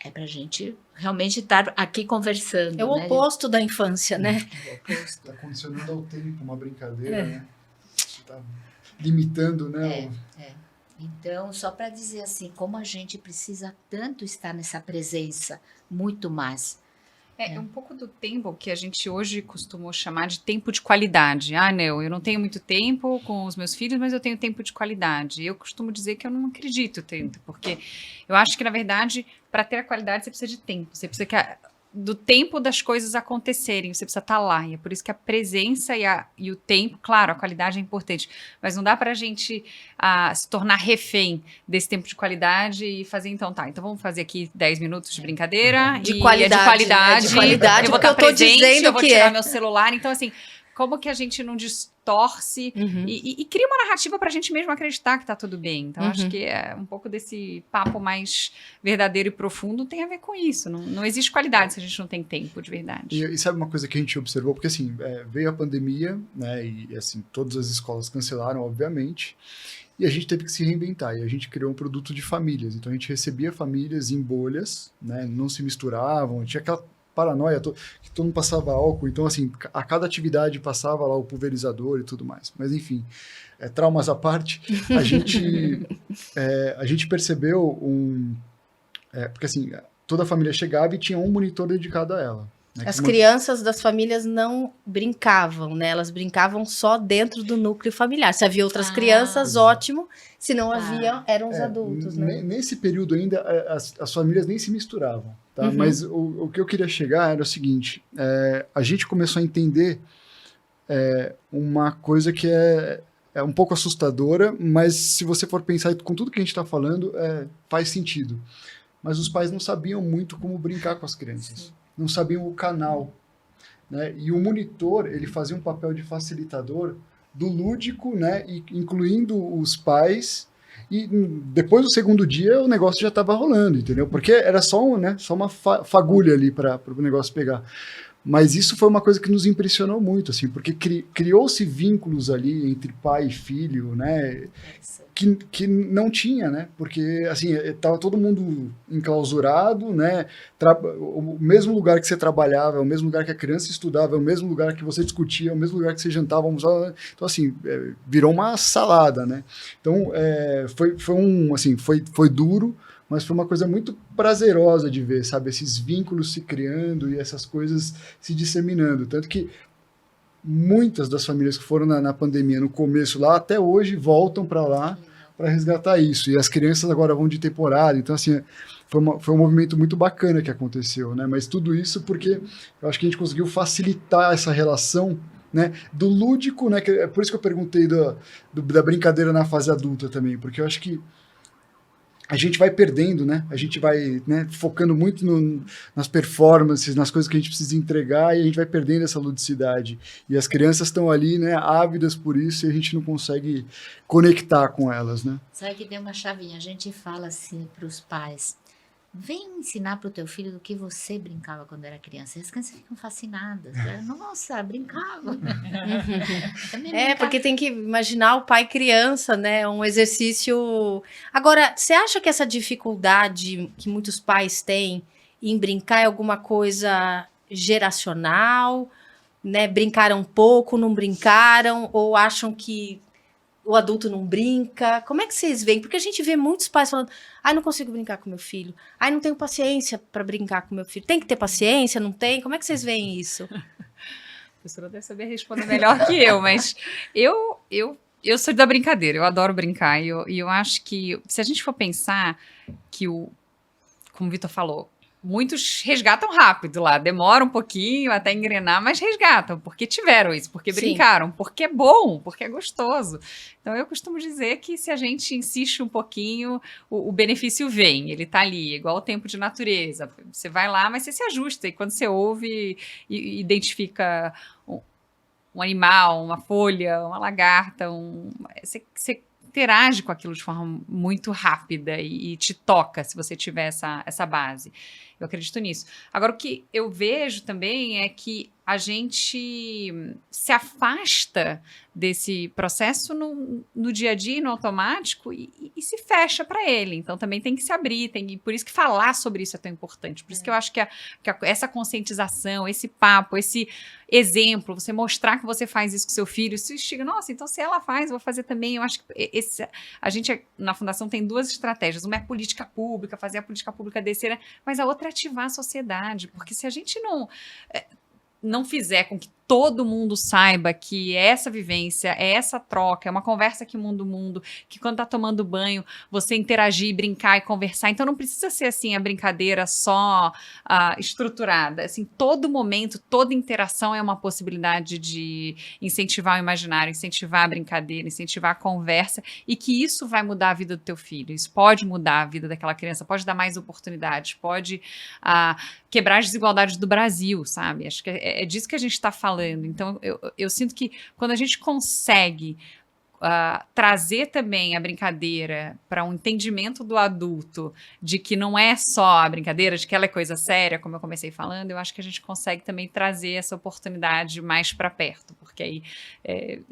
É para a gente realmente estar aqui conversando. É o oposto da infância, né? É o oposto. Está condicionando ao tempo uma brincadeira, né? Está limitando, né? Então, só para dizer assim, como a gente precisa tanto estar nessa presença, muito mais. Um pouco do tempo que a gente hoje costumou chamar de tempo de qualidade. Não, eu não tenho muito tempo com os meus filhos, mas eu tenho tempo de qualidade. Eu costumo dizer que eu não acredito tanto, porque eu acho que, na verdade, para ter a qualidade, você precisa de tempo. Você precisa do tempo das coisas acontecerem, você precisa estar lá, e é por isso que a presença e o tempo, claro, a qualidade é importante, mas não dá pra gente se tornar refém desse tempo de qualidade e fazer, então vamos fazer aqui 10 minutos de brincadeira, de qualidade, né? De qualidade, eu vou estar presente, eu vou tirar meu celular, então assim, como que a gente não distorce e cria uma narrativa para a gente mesmo acreditar que está tudo bem. Então, acho que um pouco desse papo mais verdadeiro e profundo tem a ver com isso. Não existe qualidade se a gente não tem tempo de verdade. E sabe uma coisa que a gente observou? Porque, assim, veio a pandemia, né, e, assim, todas as escolas cancelaram, obviamente, e a gente teve que se reinventar, e a gente criou um produto de famílias. Então, a gente recebia famílias em bolhas, né, não se misturavam, tinha aquela paranoia, que todo mundo passava álcool, então assim, a cada atividade passava lá o pulverizador e tudo mais. Mas enfim, traumas à parte, a gente percebeu porque assim, toda a família chegava e tinha um monitor dedicado a ela. Né? As crianças das famílias não brincavam, né? Elas brincavam só dentro do núcleo familiar. Se havia outras crianças, ótimo. Se não havia, eram os adultos, né? Nesse período ainda, as famílias nem se misturavam, tá? Uhum. Mas o que eu queria chegar era o seguinte, a gente começou a entender uma coisa que é um pouco assustadora, mas se você for pensar com tudo que a gente está falando, faz sentido. Mas os pais não sabiam muito como brincar com as crianças. Sim. Não sabiam o canal. Né? E o monitor, ele fazia um papel de facilitador do lúdico, né? Incluindo os pais. E depois do segundo dia, o negócio já estava rolando, entendeu? Porque era só uma fagulha ali para o negócio pegar. Mas isso foi uma coisa que nos impressionou muito, assim, porque criou-se vínculos ali entre pai e filho, né? Que não tinha, né? Porque, assim, estava todo mundo enclausurado, né? O mesmo lugar que você trabalhava, é o mesmo lugar que a criança estudava, é o mesmo lugar que você discutia, é o mesmo lugar que você jantava, almoçava. Então, assim, virou uma salada, né? Então, foi duro, mas foi uma coisa muito prazerosa de ver, sabe? Esses vínculos se criando e essas coisas se disseminando. Tanto que muitas das famílias que foram na pandemia no começo lá, até hoje voltam para lá para resgatar isso. E as crianças agora vão de temporada. Então, assim, foi um movimento muito bacana que aconteceu, né? Mas tudo isso porque eu acho que a gente conseguiu facilitar essa relação, né, do lúdico, né? É por isso que eu perguntei da brincadeira na fase adulta também, porque eu acho que a gente vai perdendo, né? A gente vai, né, focando muito nas performances, nas coisas que a gente precisa entregar, e a gente vai perdendo essa ludicidade. E as crianças estão ali, né, ávidas por isso, e a gente não consegue conectar com elas, né? Sabe que tem uma chavinha, a gente fala assim para os pais, vem ensinar para o teu filho do que você brincava quando era criança. E as crianças ficam fascinadas. Nossa, brincava. Porque tem que imaginar o pai criança, né? Um exercício... Agora, você acha que essa dificuldade que muitos pais têm em brincar é alguma coisa geracional? Né? Brincaram pouco, não brincaram? Ou acham que o adulto não brinca? Como é que vocês veem? Porque a gente vê muitos pais falando, não consigo brincar com meu filho. Não tenho paciência para brincar com meu filho. Tem que ter paciência, não tem? Como é que vocês veem isso? A professora deve saber responder melhor que eu, mas eu sou da brincadeira, eu adoro brincar. E eu acho que, se a gente for pensar que como o Vitor falou, muitos resgatam rápido lá, demora um pouquinho até engrenar, mas resgatam, porque tiveram isso, porque brincaram, porque é bom, porque é gostoso. Então eu costumo dizer que se a gente insiste um pouquinho, o benefício vem, ele tá ali, igual o tempo de natureza. Você vai lá, mas você se ajusta, e quando você ouve e identifica um animal, uma folha, uma lagarta, você interage com aquilo de forma muito rápida e te toca se você tiver essa base. Eu acredito nisso. Agora, o que eu vejo também é que a gente se afasta desse processo no dia a dia, no automático, e se fecha para ele. Então, também tem que se abrir, por isso que falar sobre isso é tão importante. Por isso que eu acho que essa conscientização, esse papo, esse exemplo, você mostrar que você faz isso com seu filho, isso instiga, nossa, então se ela faz, eu vou fazer também. Eu acho que a gente, na Fundação, tem duas estratégias. Uma é política pública, fazer a política pública descer, né? Mas a outra é ativar a sociedade, porque se a gente não fizer com que todo mundo saiba que essa vivência, essa troca, é uma conversa que muda o mundo, que quando tá tomando banho, você interagir, brincar e conversar. Então não precisa ser assim a brincadeira só estruturada. Assim, todo momento, toda interação é uma possibilidade de incentivar o imaginário, incentivar a brincadeira, incentivar a conversa, e que isso vai mudar a vida do teu filho. Isso pode mudar a vida daquela criança, pode dar mais oportunidades, pode quebrar as desigualdades do Brasil, sabe? Acho que é disso que a gente está falando. Então, eu sinto que quando a gente consegue trazer também a brincadeira para um entendimento do adulto de que não é só a brincadeira, de que ela é coisa séria, como eu comecei falando, eu acho que a gente consegue também trazer essa oportunidade mais para perto, porque aí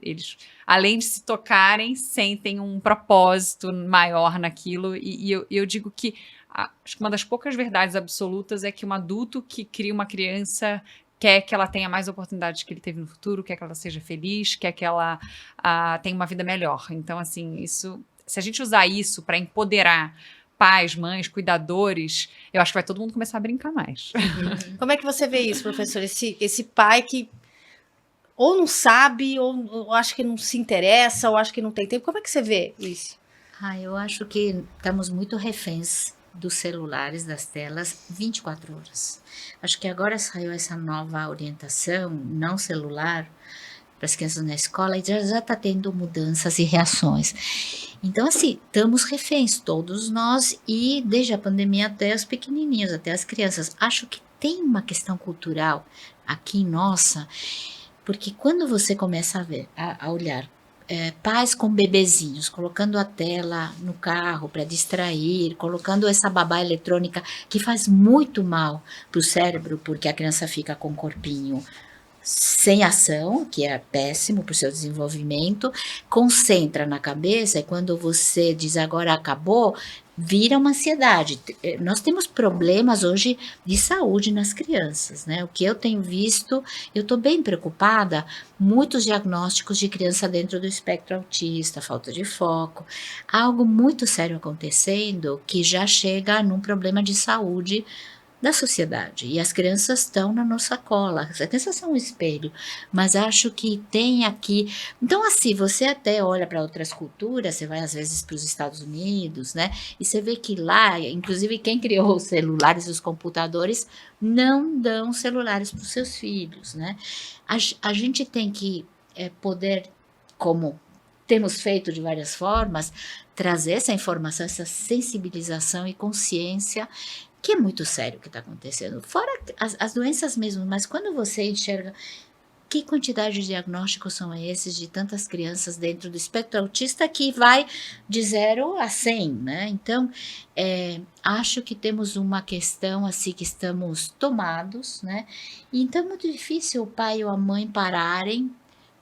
eles, além de se tocarem, sentem um propósito maior naquilo, e eu digo que acho que uma das poucas verdades absolutas é que um adulto que cria uma criança quer que ela tenha mais oportunidades que ele teve no futuro, quer que ela seja feliz, quer que ela tenha uma vida melhor. Então, assim, se a gente usar isso para empoderar pais, mães, cuidadores, eu acho que vai todo mundo começar a brincar mais. Como é que você vê isso, professor? Esse pai que ou não sabe, ou acha que não se interessa, ou acha que não tem tempo. Como é que você vê isso? Eu acho que estamos muito reféns dos celulares, das telas, 24 horas. Acho que agora saiu essa nova orientação não celular para as crianças na escola e já está tendo mudanças e reações. Então, assim, estamos reféns, todos nós, e desde a pandemia até os pequenininhos, até as crianças. Acho que tem uma questão cultural aqui, nossa, porque quando você começa a ver, a olhar pais com bebezinhos, colocando a tela no carro para distrair, colocando essa babá eletrônica que faz muito mal para o cérebro, porque a criança fica com o corpinho sem ação, que é péssimo para o seu desenvolvimento, concentra na cabeça e quando você diz agora acabou, vira uma ansiedade. Nós temos problemas hoje de saúde nas crianças, né? O que eu tenho visto, eu estou bem preocupada, muitos diagnósticos de criança dentro do espectro autista, falta de foco, algo muito sério acontecendo que já chega num problema de saúde da sociedade, e as crianças estão na nossa cola, as crianças são um espelho, mas acho que tem aqui, então assim, você até olha para outras culturas, você vai às vezes para os Estados Unidos, né, e você vê que lá, inclusive quem criou os celulares e os computadores, não dão celulares para os seus filhos, né, a gente tem que poder, como temos feito de várias formas, trazer essa informação, essa sensibilização e consciência, que é muito sério o que está acontecendo. Fora as doenças mesmo, mas quando você enxerga que quantidade de diagnósticos são esses de tantas crianças dentro do espectro autista que vai de 0 a 100, né? Então, acho que temos uma questão assim que estamos tomados, né? E então é muito difícil o pai ou a mãe pararem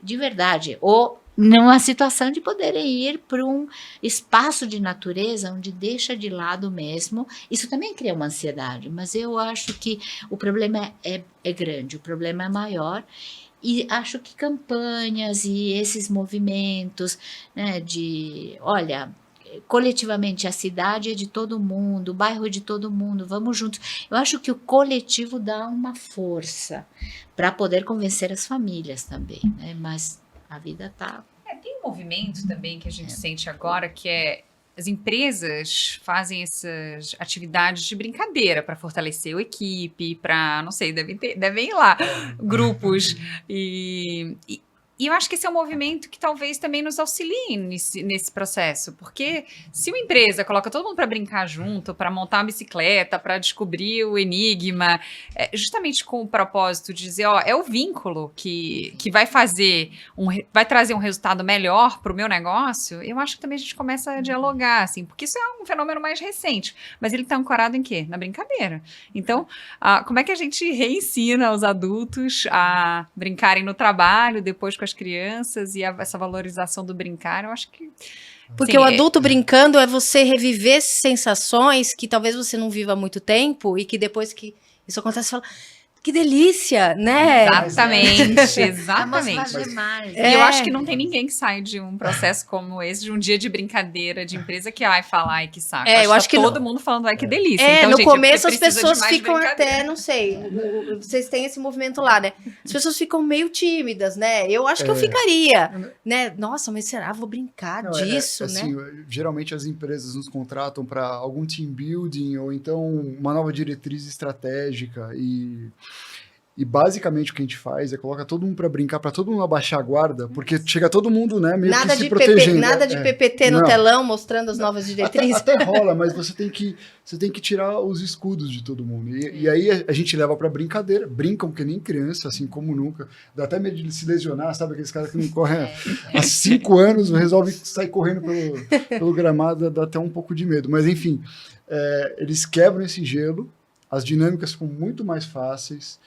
de verdade, ou numa situação de poderem ir para um espaço de natureza onde deixa de lado mesmo, isso também cria uma ansiedade, mas eu acho que o problema é grande, o problema é maior, e acho que campanhas e esses movimentos, né, olha, coletivamente a cidade é de todo mundo, o bairro é de todo mundo, vamos juntos. Eu acho que o coletivo dá uma força para poder convencer as famílias também, né, mas a vida está... Tem um movimento também que a gente sente agora, que as empresas fazem essas atividades de brincadeira para fortalecer a equipe, para, não sei, devem ir lá, grupos. E eu acho que esse é um movimento que talvez também nos auxilie nesse processo, porque se uma empresa coloca todo mundo para brincar junto, para montar uma bicicleta, para descobrir o enigma, justamente com o propósito de dizer, ó, é o vínculo que vai vai trazer um resultado melhor para o meu negócio, eu acho que também a gente começa a dialogar, assim, porque isso é um fenômeno mais recente, mas ele está ancorado em quê? Na brincadeira. Então, como é que a gente reensina os adultos a brincarem no trabalho, depois com as crianças e essa valorização do brincar, eu acho que... Porque o adulto brincando é você reviver sensações que talvez você não viva há muito tempo e que depois que isso acontece, você fala, que delícia, né? Exatamente. Vamos fazer mais. E eu acho que não tem ninguém que sai de um processo como esse, de um dia de brincadeira de empresa que, fala, ai, que saco. Eu acho que todo mundo falando, ai, que delícia. Então, no gente, começo as pessoas de ficam até, não sei, vocês têm esse movimento lá, né? As pessoas ficam meio tímidas, né? Eu acho que eu ficaria, né? Nossa, mas será? Vou brincar disso, assim, né? Geralmente as empresas nos contratam para algum team building ou então uma nova diretriz estratégica e basicamente o que a gente faz é colocar todo mundo para brincar, para todo mundo abaixar a guarda, porque chega todo mundo, né, meio que se protegendo. Nada de PPT no telão mostrando as novas diretrizes. Até rola, mas você tem que tirar os escudos de todo mundo. E aí a gente leva para brincadeira, brincam que nem criança, assim como nunca. Dá até medo de se lesionar, sabe? Aqueles caras que não correm há 5 anos, resolvem sair correndo pelo gramado, dá até um pouco de medo. Mas enfim, eles quebram esse gelo, as dinâmicas ficam muito mais fáceis.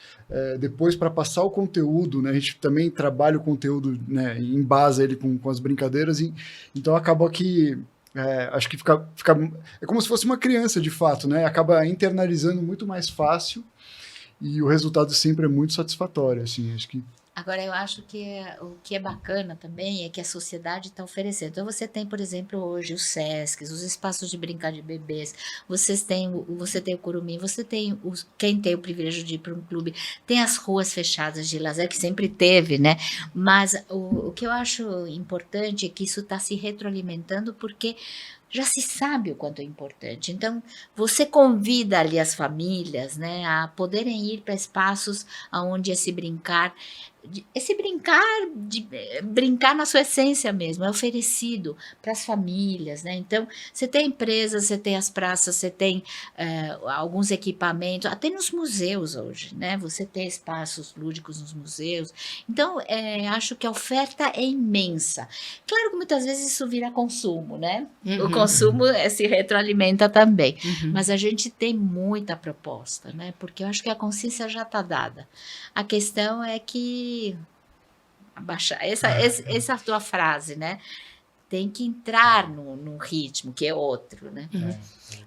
Depois, para passar o conteúdo, né, a gente também trabalha o conteúdo, né, embasa ele com as brincadeiras, então acaba que acho que fica é como se fosse uma criança de fato, né, acaba internalizando muito mais fácil e o resultado sempre é muito satisfatório, assim, acho que Agora, eu acho que o que é bacana também é que a sociedade está oferecendo. Então, você tem, por exemplo, hoje os SESCs, os espaços de brincar de bebês, você tem o Curumim, você tem quem tem o privilégio de ir para um clube, tem as ruas fechadas de lazer, que sempre teve, né? Mas o que eu acho importante é que isso está se retroalimentando, porque já se sabe o quanto é importante. Então, você convida ali as famílias, né, a poderem ir para espaços onde brincar na sua essência mesmo, é oferecido para as famílias, né? Então, você tem empresas, você tem as praças, você tem alguns equipamentos, até nos museus hoje, né? Você tem espaços lúdicos nos museus. Então, acho que a oferta é imensa. Claro que muitas vezes isso vira consumo, né? O consumo se retroalimenta também. Mas a gente tem muita proposta, né? Porque eu acho que a consciência já está dada. A questão é que essa tua frase, né? Tem que entrar no ritmo, que é outro, né?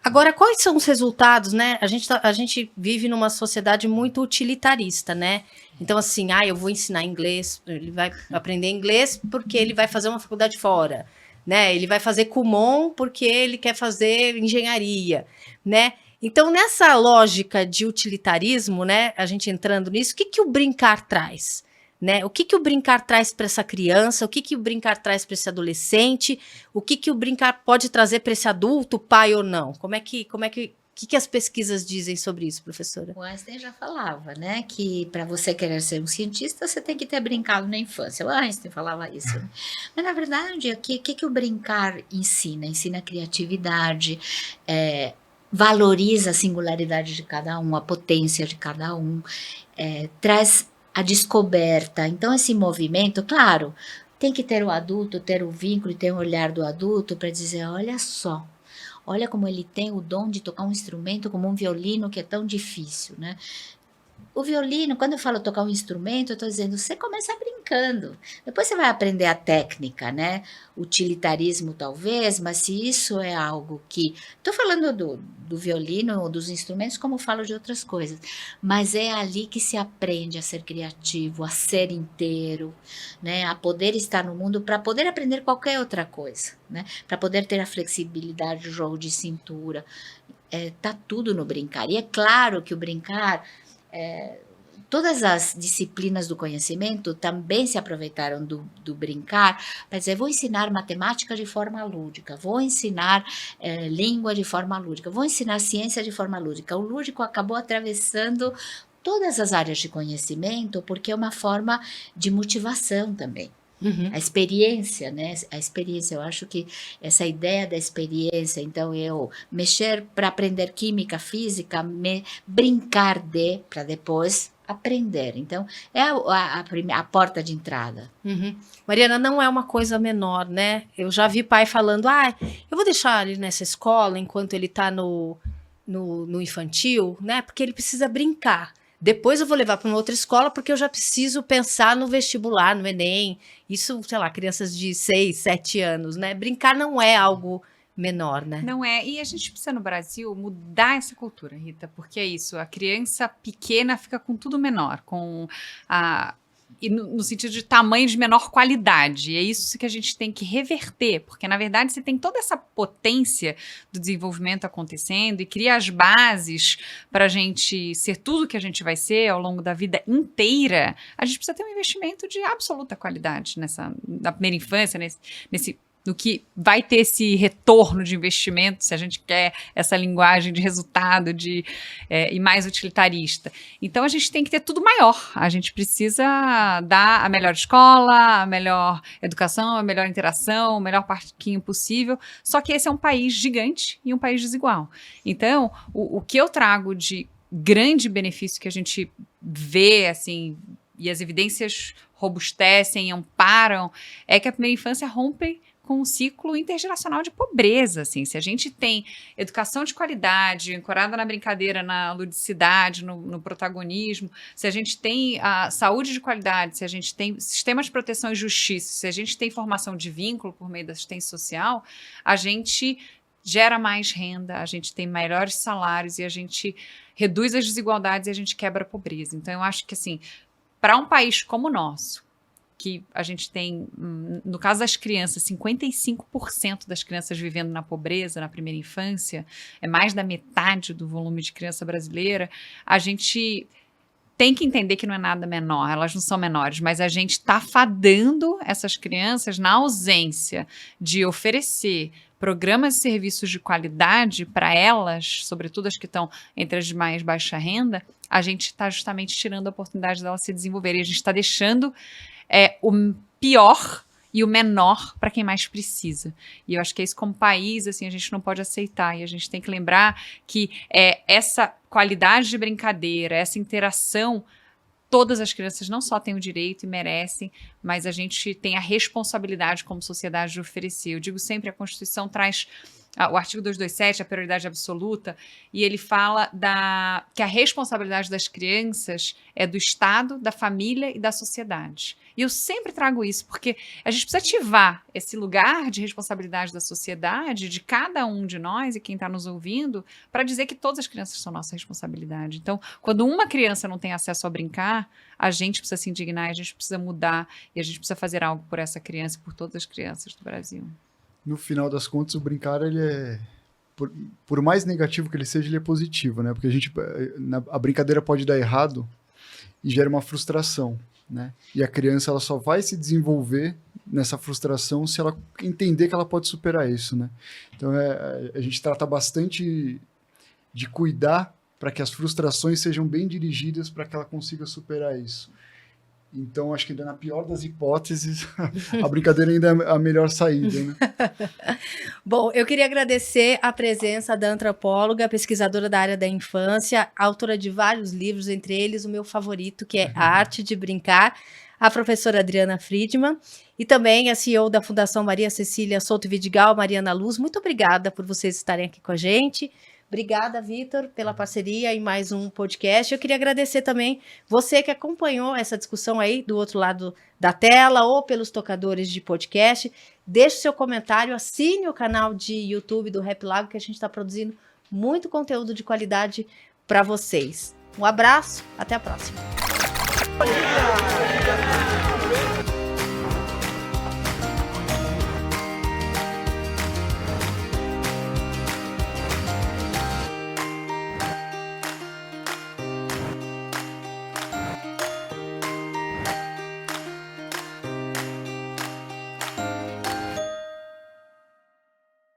Agora, quais são os resultados, né? A gente vive numa sociedade muito utilitarista, né? Então, assim, eu vou ensinar inglês, ele vai aprender inglês porque ele vai fazer uma faculdade fora, né? Ele vai fazer Kumon porque ele quer fazer engenharia, né? Então, nessa lógica de utilitarismo, né? A gente entrando nisso, o que o brincar traz? Né? O que o brincar traz para essa criança? O que o brincar traz para esse adolescente? O que o brincar pode trazer para esse adulto, pai ou não? O que as pesquisas dizem sobre isso, professora? O Einstein já falava, né, que para você querer ser um cientista, você tem que ter brincado na infância. O Einstein falava isso. Né? Mas, na verdade, o que o brincar ensina? Ensina criatividade, valoriza a singularidade de cada um, a potência de cada um, traz a descoberta. Então, esse movimento, claro, tem que ter o adulto, ter o vínculo e ter o olhar do adulto para dizer, olha só, olha como ele tem o dom de tocar um instrumento como um violino, que é tão difícil, né? O violino, quando eu falo tocar um instrumento, eu estou dizendo, você começa brincando. Depois você vai aprender a técnica, né? Utilitarismo talvez, mas se isso é algo que... Estou falando do violino, dos instrumentos, como falo de outras coisas. Mas é ali que se aprende a ser criativo, a ser inteiro, né? A poder estar no mundo para poder aprender qualquer outra coisa, né? Para poder ter a flexibilidade do jogo de cintura. Tá tudo no brincar. E é claro que o brincar... todas as disciplinas do conhecimento também se aproveitaram do brincar para dizer, vou ensinar matemática de forma lúdica, vou ensinar língua de forma lúdica, vou ensinar ciência de forma lúdica. O lúdico acabou atravessando todas as áreas de conhecimento porque é uma forma de motivação também. A experiência, né? A experiência, eu acho que essa ideia da experiência, então eu mexer para aprender química, física, brincar para depois aprender. Então, é a porta de entrada. Mariana, não é uma coisa menor, né? Eu já vi pai falando, eu vou deixar ele nessa escola enquanto ele está no infantil, né? Porque ele precisa brincar. Depois eu vou levar para uma outra escola porque eu já preciso pensar no vestibular, no Enem. Isso, sei lá, crianças de 6, 7 anos, né? Brincar não é algo menor, né? Não é. E a gente precisa, no Brasil, mudar essa cultura, Rita, porque é isso. A criança pequena fica com tudo menor, e no sentido de tamanho de menor qualidade. E é isso que a gente tem que reverter, porque, na verdade, você tem toda essa potência do desenvolvimento acontecendo e cria as bases para a gente ser tudo que a gente vai ser ao longo da vida inteira. A gente precisa ter um investimento de absoluta qualidade na primeira infância, no que vai ter esse retorno de investimento, se a gente quer essa linguagem de resultado e mais utilitarista. Então, a gente tem que ter tudo maior. A gente precisa dar a melhor escola, a melhor educação, a melhor interação, o melhor parquinho possível. Só que esse é um país gigante e um país desigual. Então, o que eu trago de grande benefício que a gente vê, assim, e as evidências robustecem, amparam, é que a primeira infância rompe com um ciclo intergeracional de pobreza, assim. Se a gente tem educação de qualidade, ancorada na brincadeira, na ludicidade, no protagonismo, se a gente tem a saúde de qualidade, se a gente tem sistema de proteção e justiça, se a gente tem formação de vínculo por meio da assistência social, a gente gera mais renda, a gente tem melhores salários e a gente reduz as desigualdades e a gente quebra a pobreza. Então, eu acho que, assim, para um país como o nosso, que a gente tem, no caso das crianças, 55% das crianças vivendo na pobreza na primeira infância, é mais da metade do volume de criança brasileira, a gente tem que entender que não é nada menor, elas não são menores, mas a gente está fadando essas crianças na ausência de oferecer programas e serviços de qualidade para elas, sobretudo as que estão entre as de mais baixa renda, a gente está justamente tirando a oportunidade delas se desenvolverem. A gente está deixando o pior e o menor para quem mais precisa. E eu acho que é isso, como país, assim, a gente não pode aceitar. E a gente tem que lembrar que essa qualidade de brincadeira, essa interação, todas as crianças não só têm o direito e merecem, mas a gente tem a responsabilidade como sociedade de oferecer. Eu digo sempre, a Constituição traz o artigo 227, a prioridade absoluta, e ele fala que a responsabilidade das crianças é do Estado, da família e da sociedade. E eu sempre trago isso, porque a gente precisa ativar esse lugar de responsabilidade da sociedade, de cada um de nós e quem está nos ouvindo, para dizer que todas as crianças são nossa responsabilidade. Então, quando uma criança não tem acesso a brincar, a gente precisa se indignar, a gente precisa mudar, e a gente precisa fazer algo por essa criança e por todas as crianças do Brasil. No final das contas, o brincar, ele é, por mais negativo que ele seja, ele é positivo, né? Porque a brincadeira pode dar errado e gera uma frustração, né? E a criança, ela só vai se desenvolver nessa frustração se ela entender que ela pode superar isso, né? Então, a gente trata bastante de cuidar para que as frustrações sejam bem dirigidas para que ela consiga superar isso. Então, acho que na pior das hipóteses, a brincadeira ainda é a melhor saída, né? Bom, eu queria agradecer a presença da antropóloga, pesquisadora da área da infância, autora de vários livros, entre eles o meu favorito, que é A Arte de Brincar, a professora Adriana Friedman, e também a CEO da Fundação Maria Cecília Souto Vidigal, Mariana Luz. Muito obrigada por vocês estarem aqui com a gente. Obrigada, Vitor, pela parceria em mais um podcast. Eu queria agradecer também você que acompanhou essa discussão aí do outro lado da tela ou pelos tocadores de podcast. Deixe seu comentário, assine o canal de YouTube do Rap Lago, que a gente está produzindo muito conteúdo de qualidade para vocês. Um abraço, até a próxima.